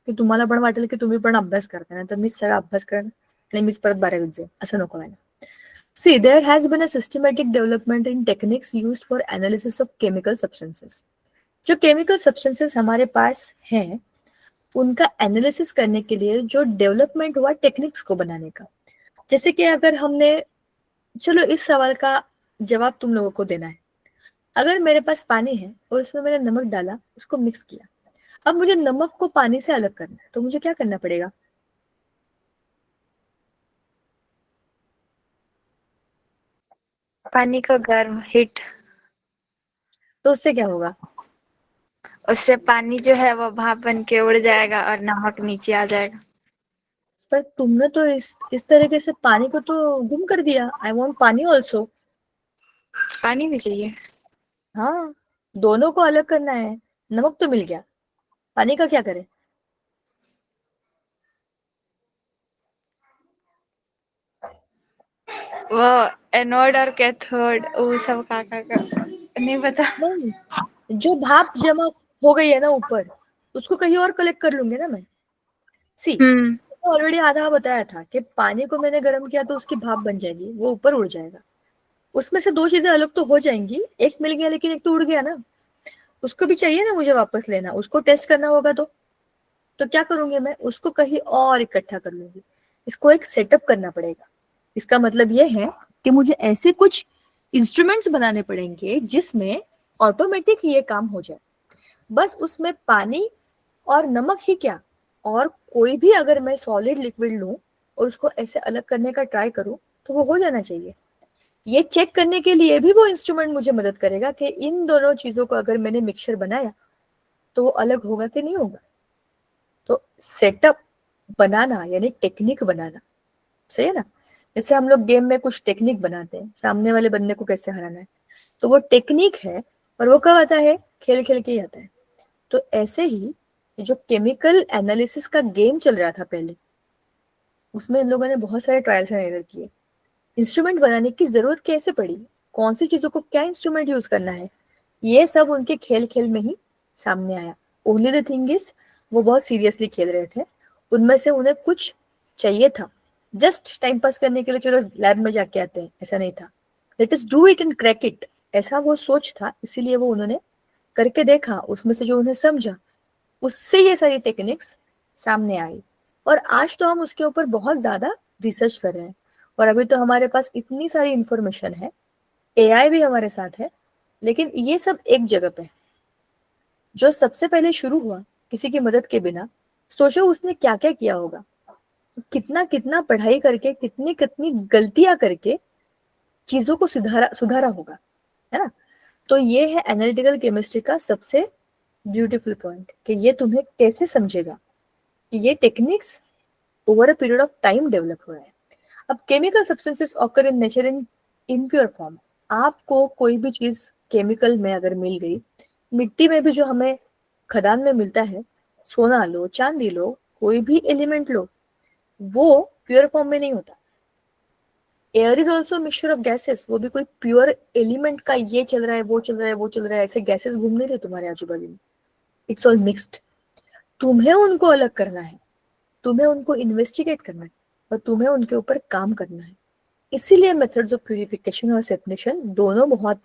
की तुम्हाला पण वाटेल की तुम्ही पण अभ्यास करताय, नाहीतर मीच सगळा अभ्यास करेन आणि मीच परत 12वीत जाईन, असं नको व्हायला. See, there has been a systematic development in techniques used for analysis of chemical substances. जो केमिकल सब्सटेंसेस हमारे पास हैं, उनका एनालिसिस करने के लिए जो डेवलपमेंट हुआ टेक्निक्स को बनाने का. जैसे कि अगर हमने, चलो इस सवाल का जवाब तुम लोगों को देना है. अगर मेरे पास पानी है और उसमें मैंने नमक डाला, उसको मिक्स किया, अब मुझे नमक को पानी से अलग करना है, तो मुझे क्या करना पड़ेगा? पानी को गर्म हीट, तो उससे क्या होगा? उससे पानी जो है वो भाप बन के उड़ जाएगा और नमक नीचे आ जाएगा. पर तुमने तो इस तरीके से पानी को तो गुम कर दिया. आई वॉन्ट पानी ऑल्सो. पानी भी चाहिए. हाँ, दोनों को अलग करना है. नमक तो मिल गया, पानी का क्या करें? वो एनोड और कैथोड वो सब का नहीं पता। नहीं, जो भाप जमा हो गई है ना ऊपर, उसको कहीं और कलेक्ट कर लूंगी ना मैं। सी, तो ऑलरेडी आधा बताया था कि पानी को मैंने गर्म किया तो उसकी भाप बन जाएगी, वो ऊपर उड़ जाएगा। उसमें से दो चीजें अलग तो हो जाएंगी, एक मिल गया लेकिन एक तो उड़ गया ना, उसको भी चाहिए ना मुझे वापस लेना, उसको टेस्ट करना होगा। तो क्या करूंगी मैं, उसको कहीं और इकट्ठा कर लूंगी। इसको एक सेटअप करना पड़ेगा। इसका मतलब ये है कि मुझे ऐसे कुछ इंस्ट्रूमेंट्स बनाने पड़ेंगे जिसमें ऑटोमेटिक ये काम हो जाए। बस उसमें पानी और नमक ही क्या, और कोई भी अगर मैं सॉलिड लिक्विड लूं और उसको ऐसे अलग करने का ट्राई करूं तो वो हो जाना चाहिए। ये चेक करने के लिए भी वो इंस्ट्रूमेंट मुझे मदद करेगा कि इन दोनों चीजों को अगर मैंने मिक्सचर बनाया तो वो अलग होगा कि नहीं होगा। तो सेटअप बनाना यानी टेक्निक बनाना, सही है ना। जैसे हम लोग गेम में कुछ टेक्निक बनाते हैं, सामने वाले बंदे को कैसे हराना है, तो वो टेक्निक है। और वो कब आता है, खेल खेल के ही आता है। तो ऐसे ही जो केमिकल एनालिसिस का गेम चल रहा था पहले, उसमें इन लोगों ने बहुत सारे ट्रायल्स एंड एरर किए। इंस्ट्रूमेंट बनाने की जरूरत कैसे पड़ी, कौन सी चीजों को क्या इंस्ट्रूमेंट यूज करना है, ये सब उनके खेल खेल में ही सामने आया। ओनली द थिंग इज, वो बहुत सीरियसली खेल रहे थे। उनमें से उन्हें कुछ चाहिए था जस्ट टाइम पास करने के लिए, चलो लैब में जाके आते हैं, ऐसा नहीं था। Let us do it and crack it, ऐसा वो सोच था। इसीलिए वो उन्होंने करके देखा, उसमें से जो उन्हें समझा उससे ये सारी टेक्निक्स सामने आई। और आज तो हम उसके ऊपर बहुत ज्यादा रिसर्च कर रहे हैं। और अभी तो हमारे पास इतनी सारी इंफॉर्मेशन है, एआई भी हमारे साथ है, लेकिन ये सब एक जगह पे है। जो सबसे पहले शुरू हुआ किसी की मदद के बिना, सोचो उसने क्या क्या किया होगा, कितना कितना पढ़ाई करके, कितनी कितनी गलतियां करके चीजों को सुधारा सुधारा होगा, है ना। तो ये है एनालिटिकल केमिस्ट्री का सबसे ब्यूटीफुल पॉइंट, कि ये तुम्हें कैसे समझेगा कि ये techniques over a period of time develop हो रहा है। अब chemical substances occur in nature in impure form. आपको कोई भी चीज केमिकल में अगर मिल गई, मिट्टी में भी जो हमें खदान में मिलता है, सोना लो, चांदी लो, कोई भी एलिमेंट लो, वो प्योर फॉर्म में नहीं होता। Air is also mixture of gases, वो भी कोई प्योर एलिमेंट का ये चल रहा है, वो चल रहा है, वो चल रहा है, ऐसे गैसेस घूम नहीं रहे तुम्हारे आजू बाजू में। It's all mixed. तुम्हें उनको अलग करना है, तुम्हें उनको इन्वेस्टिगेट करना है, और तुम्हें उनके ऊपर काम करना है। इसीलिए मेथड्स ऑफ प्यूरिफिकेशन और सेपरेशन दोनों बहुत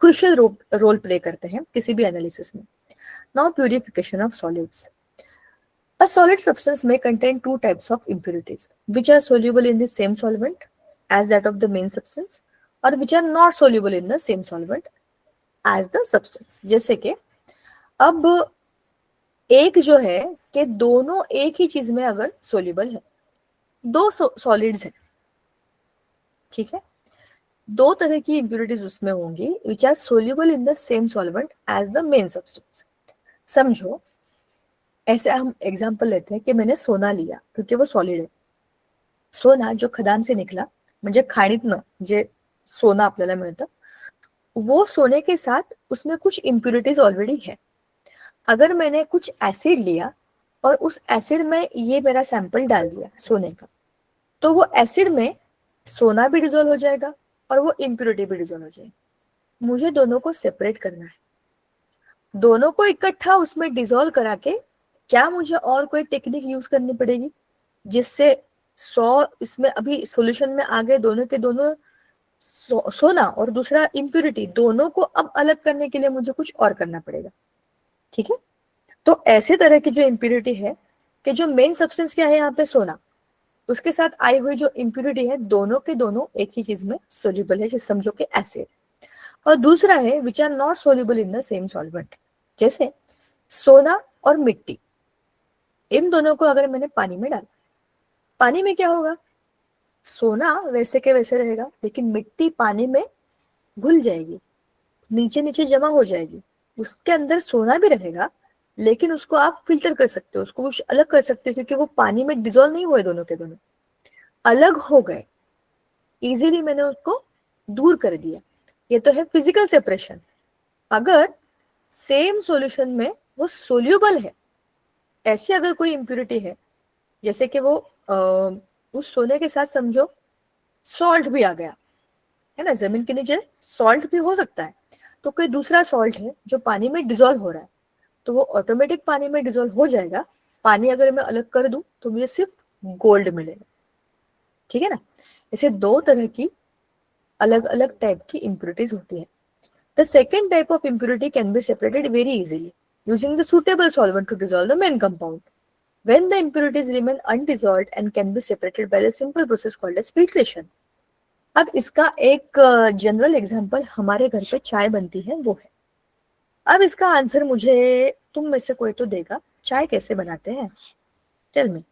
क्रुशियल रोल प्ले करते हैं किसी भी एनालिसिस में। Now purification of solids. A solid substance may contain two types of impurities, which are soluble in the same solvent as that of the main substance, or which are not soluble in the same solvent as the substance. जैसे कि अब एक जो है कि दोनों एक ही चीज में अगर सोल्यूबल है, दो सॉलिड्स हैं, ठीक है, दो तरह की इम्प्यूरिटीज उसमें होंगी which are soluble in the same solvent as the main substance. समझो, ऐसे हम एग्जांपल लेते हैं कि मैंने सोना लिया क्योंकि वो सॉलिड है। सोना जो खदान से निकला, म्हणजे खाणीतनं जे सोना आपल्याला मिळतं, वो सोने के साथ उसमें कुछ इम्प्यूरिटीज ऑलरेडी है। अगर मैंने कुछ एसिड लिया और उस एसिड में ये मेरा सैंपल डाल दिया सोने का, तो वो एसिड में सोना भी डिजोल्व हो जाएगा और वो इम्प्यूरिटी भी डिजोल्व हो जाएगी। मुझे दोनों को सेपरेट करना है। दोनों को इकट्ठा उसमें डिजोल्व करा के क्या मुझे और कोई टेक्निक यूज करनी पड़ेगी जिससे 100 इसमें अभी सॉल्यूशन में आ गए, दोनों के दोनों सोना और दूसरा इम्प्यूरिटी, दोनों को अब अलग करने के लिए मुझे कुछ और करना पड़ेगा, ठीक है। तो ऐसे तरह की जो इम्प्यूरिटी है कि जो मेन सब्सटेंस क्या है यहाँ पे सोना, उसके साथ आई हुई जो इम्प्यूरिटी है, दोनों के दोनों एक ही चीज में सोल्यूबल है, जैसे समझो कि एसिड। और दूसरा है which are not soluble in the same solvent, जैसे सोना और मिट्टी, इन दोनों को अगर मैंने पानी में डाला, पानी में क्या होगा, सोना वैसे के वैसे रहेगा, लेकिन मिट्टी पानी में घुल जाएगी, नीचे नीचे जमा हो जाएगी। उसके अंदर सोना भी रहेगा, लेकिन उसको आप फिल्टर कर सकते हो, उसको कुछ अलग कर सकते हो, क्योंकि वो पानी में डिजोल्व नहीं हुए, दोनों के दोनों अलग हो गए। इजीली मैंने उसको दूर कर दिया। ये तो है फिजिकल सेपरेशन। अगर सेम सॉल्यूशन में वो सोल्यूबल है, ऐसी अगर कोई इम्प्यूरिटी है, जैसे कि वो उस सोने के साथ समझो सॉल्ट भी आ गया, है ना, जमीन के नीचे सॉल्ट भी हो सकता है, तो कोई दूसरा सॉल्ट है जो पानी में डिजोल्व हो रहा है, तो वो ऑटोमेटिक पानी में डिजोल्व हो जाएगा। पानी अगर मैं अलग कर दूं तो मुझे सिर्फ गोल्ड मिलेगा, ठीक है ना। ऐसे दो तरह की अलग अलग टाइप की इम्प्योरिटीज होती है। The second type of impurity can be separated very easily using the suitable solvent to dissolve the main compound when the impurities remain undissolved and can be separated by a simple process called as filtration. अब इसका एक general example हमारे घर पे चाय बनती है वो है। अब इसका आंसर मुझे तुम में से कोई तो देगा, चाय कैसे बनाते हैं, टेल मी।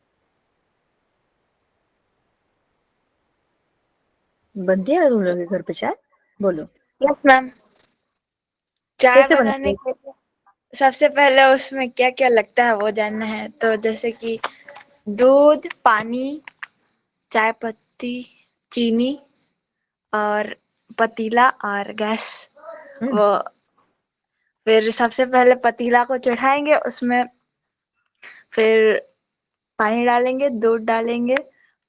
बनती है ना तुम लोगों के घर पे चाय, बोलो। Yes ma'am. चाय कैसे बनाने बनाते के लिए सबसे पहले उसमें क्या क्या लगता है वो जानना है। तो जैसे कि दूध, पानी, चाय पत्ती, चीनी और पतीला और गैस। हो? वो फिर सबसे पहले पतीला को चढ़ाएंगे, उसमें फिर पानी डालेंगे, दूध डालेंगे,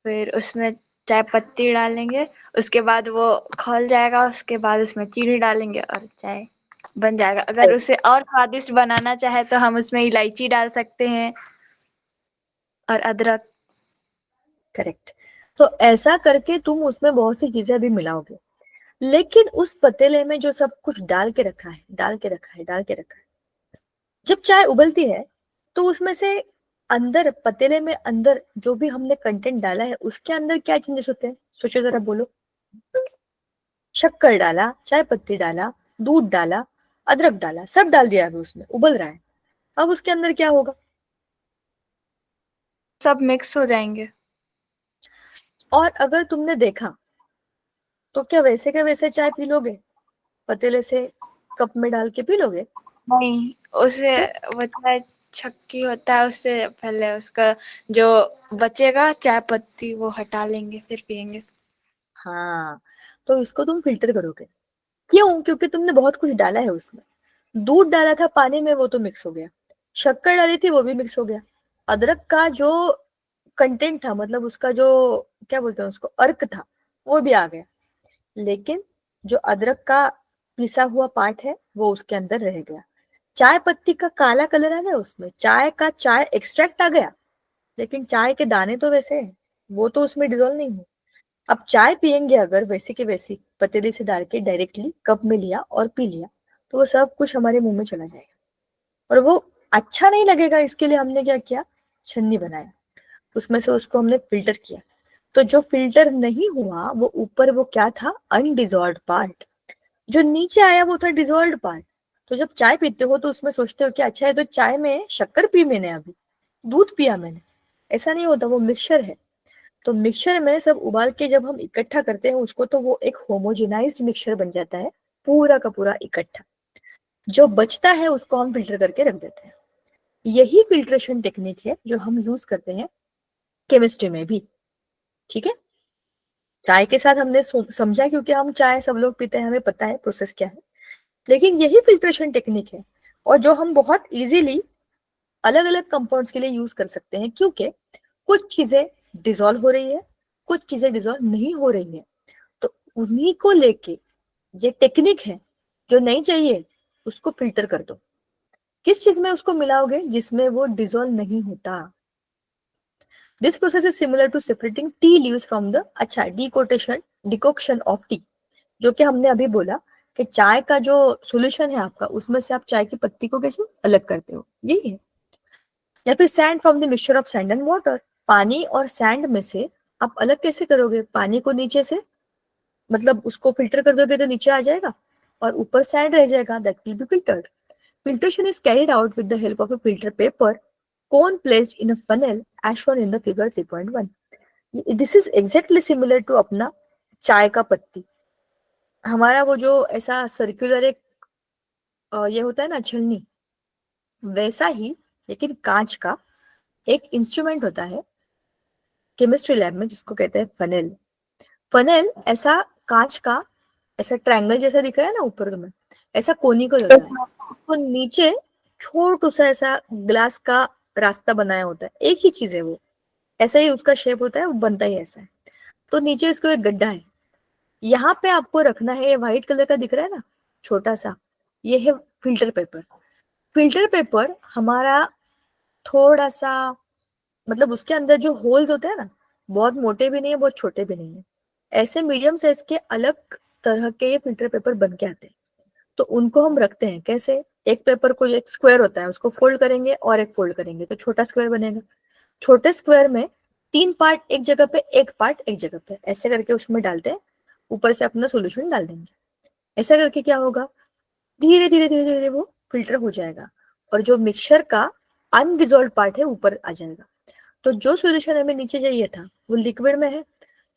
फिर उसमें चाय पत्ती डालेंगे, उसके बाद वो खौल जाएगा, उसके बाद उसमें चीनी डालेंगे और चाय बन जाएगा। अगर उसे और स्वादिष्ट बनाना चाहे तो हम उसमें इलायची डाल सकते हैं और अदरक। करेक्ट। तो ऐसा करके तुम उसमें बहुत सी चीजें अभी मिलाओगे, लेकिन उस पतीले में जो सब कुछ डाल के रखा है, डाल के रखा है, डाल के रखा है, जब चाय उबलती है तो उसमें से अंदर पतीले में अंदर जो भी हमने कंटेंट डाला है उसके अंदर क्या चेंजेस होते हैं, सोचो जरा, बोलो। शक्कर डाला, चाय पत्ती डाला, दूध डाला, अदरक डाला, सब डाल दिया अभी, उसमें उबल रहा है। अब उसके अंदर क्या होगा? सब मिक्स हो जाएंगे। और अगर तुमने देखा तो क्या वैसे के वैसे चाय पी लोगे, पतीले से कप में डाल के पी लोगे? नहीं, उसे तो वो चाय छक्की होता है, उससे पहले उसका जो बचेगा चाय पत्ती वो हटा लेंगे फिर पियेंगे। हाँ, तो इसको तुम फिल्टर करोगे। क्यों? क्योंकि तुमने बहुत कुछ डाला है उसमें। दूध डाला था पानी में, वो तो मिक्स हो गया। शक्कर डाली थी, वो भी मिक्स हो गया। अदरक का जो कंटेंट था, मतलब उसका जो क्या बोलते हैं उसको, अर्क था, वो भी आ गया। लेकिन जो अदरक का पिसा हुआ पार्ट है वो उसके अंदर रह गया। चाय पत्ती का काला कलर आ गया उसमें, चाय का चाय एक्सट्रैक्ट आ गया, लेकिन चाय के दाने तो वैसे हैं, वो तो उसमें डिजोल्व नहीं हुए। अब चाय पियेंगे अगर वैसी की वैसी पतीली से डाल के डायरेक्टली कप में लिया और पी लिया, तो वो सब कुछ हमारे मुंह में चला जाएगा और वो अच्छा नहीं लगेगा। इसके लिए हमने क्या किया, छन्नी बनाया, उसमें से उसको हमने फिल्टर किया। तो जो फिल्टर नहीं हुआ वो ऊपर वो क्या था, अनडिजॉल्व्ड पार्ट। जो नीचे आया वो था डिजॉल्व्ड पार्ट। तो जब चाय पीते हो तो उसमें सोचते हो कि अच्छा है तो चाय में शक्कर पी मैंने, अभी दूध पिया मैंने, ऐसा नहीं होता, वो मिक्सचर है। तो मिक्सचर में सब उबाल के जब हम इकट्ठा करते हैं उसको, तो वो एक होमोजेनाइज्ड मिक्सचर बन जाता है, पूरा का पूरा इकट्ठा। जो बचता है उसको हम फिल्टर करके रख देते हैं। यही फिल्ट्रेशन टेक्निक है जो हम यूज करते हैं केमिस्ट्री में भी, ठीक है। चाय के साथ हमने समझा क्योंकि हम चाय सब लोग पीते हैं, हमें पता है प्रोसेस क्या है, लेकिन यही फिल्ट्रेशन टेक्निक है और जो हम बहुत इजीली अलग अलग कंपाउंड्स के लिए यूज कर सकते हैं, क्योंकि कुछ चीजें डिसॉल्व हो रही है, कुछ चीजें डिसॉल्व नहीं हो रही है। तो उन्हीं को लेके ये टेक्निक है, जो नहीं चाहिए उसको फिल्टर कर दो। किस चीज में उसको मिलाओगे, जिसमें वो डिसॉल्व नहीं होता। This process is similar to separating tea leaves from the, अच्छा, डिकोक्शन ऑफ टी, जो कि हमने अभी बोला कि चाय का जो सोल्यूशन है आपका, उसमें से आप चाय की पत्ती को कैसे अलग करते हो, यही है। या फिर sand from the mixture of sand and water, पानी और सैंड में से आप अलग कैसे करोगे, पानी को नीचे से, मतलब उसको फिल्टर कर दोगे तो नीचे आ जाएगा और ऊपर सैंड रह जाएगा, that will be filtered. Filtration is carried out with the help of a filter paper cone placed in a funnel as shown in the figure 3.1. This is exactly similar to अपना चाय का पत्ती। हमारा वो जो ऐसा सर्कुलर एक ये होता है ना छलनी, वैसा ही लेकिन कांच का एक इंस्ट्रूमेंट होता है केमिस्ट्री लैब में, जिसको कहते हैं फनेल। फनेल ऐसा कांच का, ऐसा ट्रायंगल जैसा दिख रहा है ना ऊपर तुम्हें, ऐसा कोनिकल होता है। तो नीचे छोटू सा ऐसा ग्लास का रास्ता बनाया होता है, एक ही चीज है वो, ऐसा ही उसका शेप होता है, वो बनता ही ऐसा है। तो नीचे इसको एक गड्ढा है, यहाँ पे आपको रखना है, ये व्हाइट कलर का दिख रहा है ना छोटा सा, ये है फिल्टर पेपर। फिल्टर पेपर हमारा थोड़ा सा, मतलब उसके अंदर जो होल्स होते हैं ना, बहुत मोटे भी नहीं है बहुत छोटे भी नहीं है, ऐसे मीडियम साइज के अलग तरह के ये फिल्टर पेपर बन के आते हैं। तो उनको हम रखते हैं कैसे, एक पेपर को, एक स्क्वायर होता है उसको फोल्ड करेंगे और एक फोल्ड करेंगे तो छोटा स्क्वायर बनेगा। छोटे स्क्वायर में 3 पार्ट एक जगह पे, एक पार्ट एक जगह पे, ऐसे करके उसमें डालते हैं, ऊपर से अपना सोल्यूशन डाल देंगे। ऐसा करके क्या होगा, धीरे धीरे धीरे धीरे वो फिल्टर हो जाएगा और जो मिक्सचर का अनडिजोल्व पार्ट है ऊपर आ जाएगा। तो जो सॉल्यूशन हमें नीचे चाहिए था वो लिक्विड में है,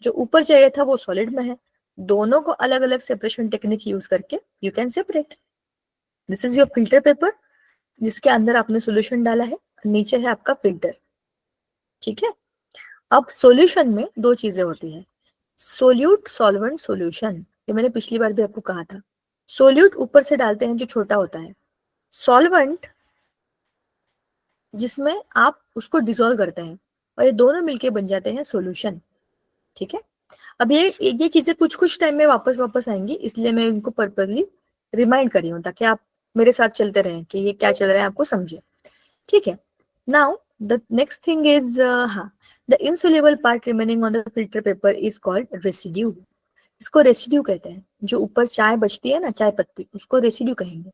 जो ऊपर चाहिए था वो सॉलिड में है। दोनों को अलग अलग सेपरेशन टेक्निक यूज करके you can separate. This is your filter paper, जिसके अंदर आपने सॉल्यूशन डाला है, नीचे है आपका फिल्टर। ठीक है, अब सॉल्यूशन में दो चीजें होती है, सोल्यूट, सॉल्वेंट, सॉल्यूशन। ये मैंने पिछली बार भी आपको कहा था। सोल्यूट ऊपर से डालते हैं जो छोटा होता है, सॉल्वेंट जिसमें आप उसको डिसॉल्व करते हैं, और ये दोनों मिलके बन जाते हैं सॉल्यूशन। ठीक है, अब ये चीजें कुछ कुछ टाइम में वापस वापस आएंगी, इसलिए मैं इनको पर्पसली रिमाइंड करी हूँ ताकि आप मेरे साथ चलते रहें कि ये क्या चल रहा है आपको समझे। ठीक है, now the next thing is, हाँ, the insoluble part remaining on the filter paper is called residue. इसको रेसिड्यू कहते हैं, जो ऊपर चाय बचती है ना, चाय पत्ती, उसको रेसिड्यू कहेंगे।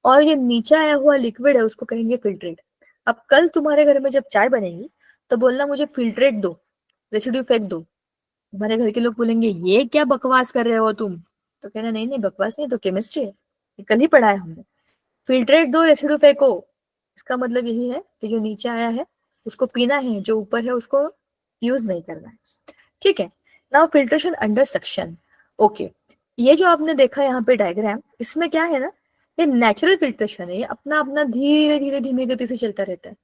और ये नीचे आया हुआ लिक्विड है उसको कहेंगे फिल्ट्रेट। अब कल तुम्हारे घर में जब चाय बनेगी तो बोलना मुझे फिल्ट्रेट दो, रेसिड्यू फेंक दो। तुम्हारे घर के लोग बोलेंगे ये क्या बकवास कर रहे हो तुम, तो कहना नहीं नहीं बकवास नहीं, तो केमिस्ट्री है, ये कल ही पढ़ा है हमने। फिल्ट्रेट दो, रेसिड्यू फेंको, इसका मतलब यही है कि जो नीचे आया है उसको पीना है, जो ऊपर है उसको यूज नहीं करना है। ठीक है, now filtration under suction. Okay, ये जो आपने देखा यहाँ पे डायग्राम, इसमें क्या है ना, ये नेचुरल फिल्ट्रेशन है, ये अपना अपना धीरे धीरे धीमी गति से चलता रहता है,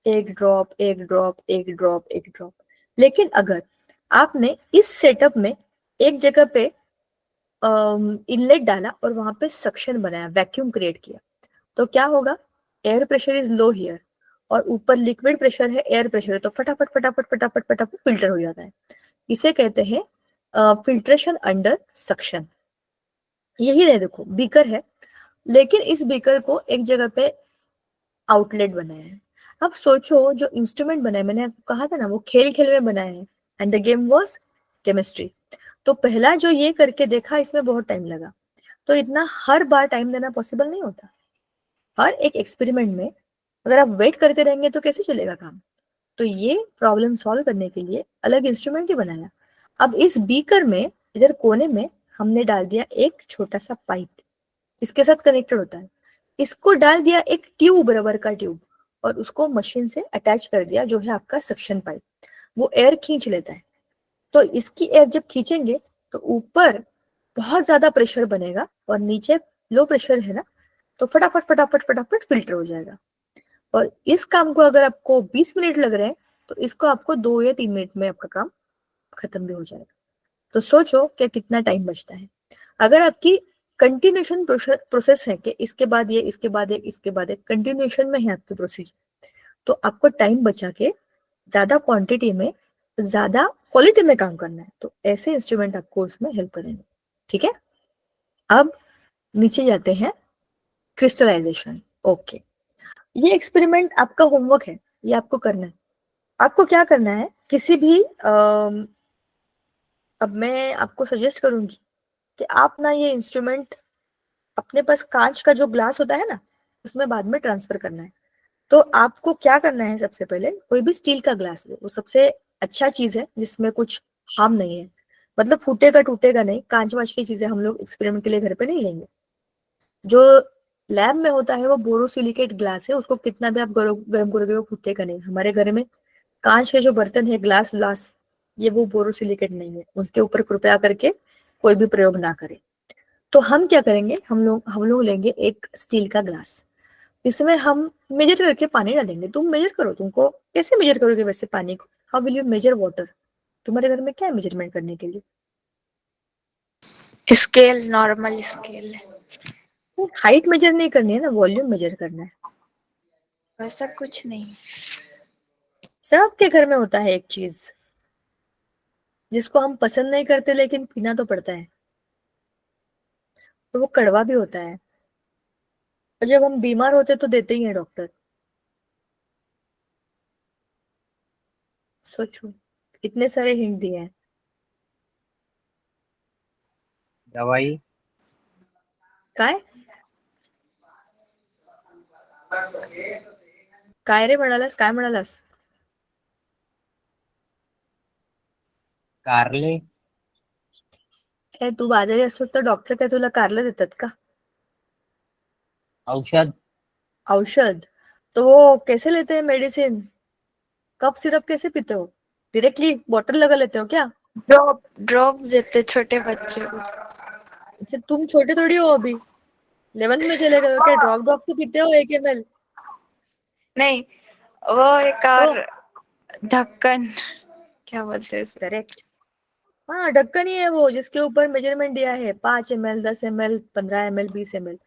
एक ड्रॉप एक ड्रॉप एक ड्रॉप एक ड्रॉप। लेकिन अगर आपने इस सेटअप में एक जगह पे इनलेट डाला और वहां पे सक्शन बनाया, वैक्यूम क्रिएट किया, तो क्या होगा, air pressure is low here और ऊपर लिक्विड प्रेशर है, एयर प्रेशर है, तो फटाफट फटाफट फटाफट फटाफट फिल्टर हो जाता है। इसे कहते हैं फिल्ट्रेशन अंडर सक्शन। यही है, देखो बीकर है, लेकिन इस बीकर को एक जगह पे आउटलेट बनाया है। अब सोचो जो इंस्ट्रूमेंट बनाया, मैंने आपको कहा था ना वो खेल खेल में बनाया है, and the game was chemistry. तो पहला जो ये करके देखा इसमें बहुत टाइम लगा, तो इतना हर बार टाइम देना पॉसिबल नहीं होता। हर एक एक्सपेरिमेंट में अगर आप वेट करते रहेंगे तो कैसे चलेगा काम। तो ये प्रॉब्लम सॉल्व करने के लिए अलग इंस्ट्रूमेंट ही बनाया। अब इस बीकर में इधर कोने में हमने डाल दिया एक छोटा सा पाइप, इसके साथ कनेक्टेड होता है, इसको डाल दिया एक ट्यूब, रबर का ट्यूब, और उसको मशीन से अटैच कर दिया, जो है आपका सक्शन पाइप, वो एयर खींच लेता है। तो इसकी एयर जब खींचेंगे तो ऊपर बहुत ज्यादा प्रेशर बनेगा और नीचे लो प्रेशर है ना, तो फटाफट फटाफट फटाफट फिल्टर हो जाएगा। और इस काम को अगर आपको 20 मिनट लग रहे हैं तो इसको आपको 2 या 3 मिनट में आपका काम खत्म भी हो जाएगा। तो सोचो कि कितना टाइम बचता है। अगर आपकी कंटिन्यूशन प्रोसेस है कि इसके बाद ये, इसके बाद एक, इसके बाद एक, कंटिन्यूशन में है आपकी प्रोसीजर, तो आपको टाइम बचा के ज्यादा क्वांटिटी में ज्यादा क्वालिटी में काम करना है। तो ऐसे इंस्ट्रूमेंट आपको उसमें हेल्प करेंगे। ठीक है, अब नीचे जाते हैं, क्रिस्टलाइजेशन। ओके, ये एक्सपेरिमेंट आपका होमवर्क है, ये आपको करना है। आपको क्या करना है, किसी भी अब मैं आपको सजेस्ट करूंगी कि आप ना ये इंस्ट्रूमेंट अपने पास कांच का जो ग्लास होता है ना, उसमें बाद में ट्रांसफर करना है। तो आपको क्या करना है, सबसे पहले कोई भी स्टील का ग्लास लो, वो सबसे अच्छा चीज है जिसमें कुछ हार्म नहीं है, मतलब फूटेगा टूटेगा नहीं। कांच वाच की चीजें हम लोग एक्सपेरिमेंट के लिए घर पे नहीं लेंगे। जो लैब में होता है वो बोरोसिलिकेट ग्लास है, उसको कितना भी आप गर्म करोगे वो फूटेगा नहीं। हमारे घर में कांच के जो बर्तन है, ग्लास ग्लास, ये वो बोरोसिलिकेट नहीं है, उनके ऊपर कृपया करके कोई भी प्रयोग ना करें। तो हम क्या करेंगे, हम लोग लेंगे एक स्टील का ग्लास, इसमें हम मेजर करके पानी डालेंगे। तुम मेजर करो, तुमको कैसे मेजर करोगे वैसे पानी को, how will you measure water. तुम्हारे घर में क्या है मेजरमेंट करने के लिए, स्केल, नॉर्मल स्केल है, हाइट मेजर नहीं करनी है ना, वॉल्यूम मेजर करना है। वैसा कुछ नहीं। सबके घर में होता है एक चीज, जिसको हम पसंद नहीं करते लेकिन पीना तो पड़ता है, तो वो कड़वा भी होता है, और जब हम बीमार होते तो देते ही हैं डॉक्टर। सोचो, इतने सारे हिंट दिए हैं। दवाई। काय काय रे म्हणालास, काय म्हणालास? कारले. ए, तू आजारी असतो तर डॉक्टर काय तुला कारलं देतात का? औषध. औषध? तो वो कैसे लेते हैं मेडिसिन? कफ सिरप कैसे पीते हो? डायरेक्टली बॉटल लगा लेते हो क्या? ड्रॉप ड्रॉप देते छोटे बच्चे को। अच्छा, तुम छोटे थोड़ी हो अभी, 11th में चले गए हो क्या? ड्रॉप ड्रॉप से पीते हो 1 ml? नहीं, वो एक तो और ढक्कन, क्या बोलते हैं उसे? करेक्ट। हाँ, ढक्कन ही है वो, जिसके ऊपर मेजरमेंट दिया है 5 ml, 10 ml, 15 ml, 20 ml।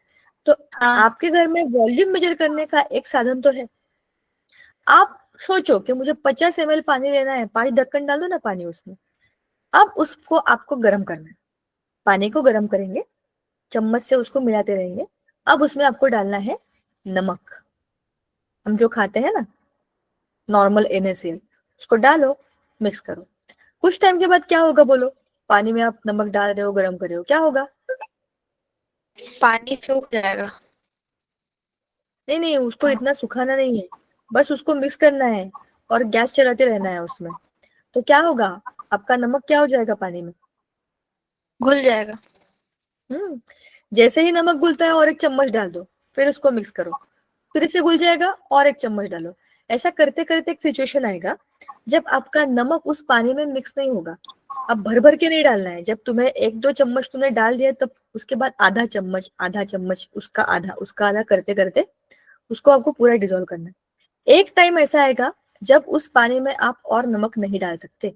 तो हाँ, आपके घर में वॉल्यूम मेजर करने का एक साधन तो है। आप सोचो कि मुझे 50 ml पानी लेना है, 5 ढक्कन डाल दो ना पानी उसमें। अब उसको आपको गर्म करना है, पानी को गर्म करेंगे, चम्मच से उसको मिलाते रहेंगे। अब उसमें आपको डालना है नमक, हम जो खाते हैं ना, नॉर्मल NaCl, उसको डालो, मिक्स करो। कुछ टाइम के बाद क्या होगा बोलो? पानी में आप नमक डाल रहे हो, गर्म कर रहे हो, क्या होगा? पानी सूख जाएगा। नहीं नहीं, उसको इतना सुखाना नहीं है, बस उसको मिक्स करना है और गैस चलाते रहना है उसमें। तो क्या होगा? आपका नमक क्या हो जाएगा पानी में? घुल जाएगा। हम्म जैसे ही नमक घुलता है और एक चम्मच डाल दो, फिर उसको मिक्स करो, फिर से घुल जाएगा और एक चम्मच डालो। ऐसा करते करते एक सिचुएशन आएगा जब आपका नमक उस पानी में मिक्स नहीं होगा। अब भर भर के नहीं डालना है, जब तुम्हें 1-2 चम्मच तुमने डाल दिया तब उसके बाद आधा चम्मच, आधा चम्मच, उसका आधा, उसका आधा करते करते उसको आपको पूरा डिजोल्व करना है। एक टाइम ऐसा आएगा जब उस पानी में आप और नमक नहीं डाल सकते,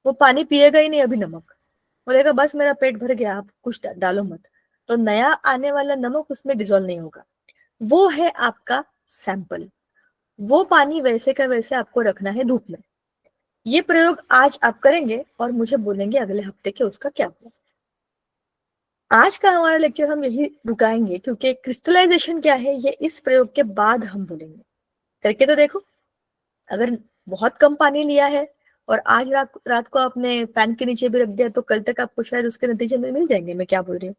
वो पानी पिएगा ही नहीं अभी नमक, बोलेगा बस मेरा पेट भर गया, आप कुछ डालो मत। तो नया आने वाला नमक उसमें डिजोल्व नहीं होगा। वो है आपका सैंपल। वो पानी वैसे का वैसे आपको रखना है धूप में। ये प्रयोग आज आप करेंगे और मुझे बोलेंगे अगले हफ्ते के उसका क्या हुआ। आज का हमारा लेक्चर हम यही रुकाएंगे, क्योंकि क्रिस्टलाइजेशन क्या है ये इस प्रयोग के बाद हम बोलेंगे। करके तो देखो, अगर बहुत कम पानी लिया है और आज रात को आपने फैन के नीचे भी रख दिया तो कल तक आपको शायद उसके नतीजे में मिल जाएंगे। मैं क्या बोल रही हूँ?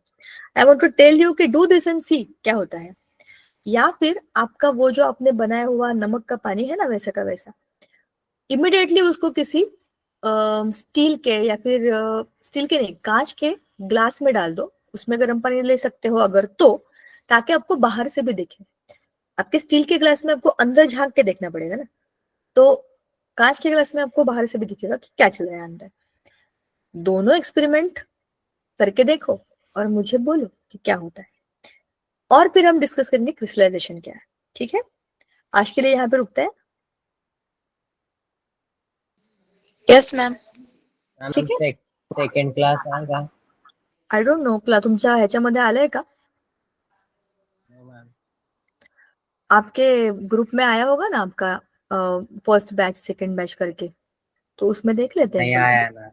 I want to tell you कि डू दिस एंड सी क्या होता है। या फिर आपका वो जो आपने बनाया हुआ नमक का पानी है ना, वैसा का वैसा, इमिडिएटली उसको किसी स्टील के या फिर स्टील के नहीं, कांच के ग्लास में डाल दो। उसमें गर्म पानी ले सकते हो अगर तो, ताकि आपको बाहर से भी दिखे। आपके स्टील के ग्लास में आपको अंदर झांक के देखना पड़ेगा ना, तो कांच के ग्लास में आपको बाहर से भी दिखेगा कि क्या चल रहा है अंदर। दोनों एक्सपेरिमेंट करके देखो और मुझे बोलो कि क्या होता है, और फिर हम डिस्कस करेंगे क्रिस्टलाइजेशन क्या है। ठीक है, आज के लिए यहाँ पे रुकते हैं। Yes ma'am. मॅम ठीक है, सेकंड क्लास आहे का? आय डोंट नो, तुमच्या ह्याच्यामध्ये आलंय का? हो मॅम. आपके ग्रुप में आया होगा ना आपका फर्स्ट बैच सेकंड बैच करके, तो उसमें देख लेते हैं नहीं एक बार। आया ना.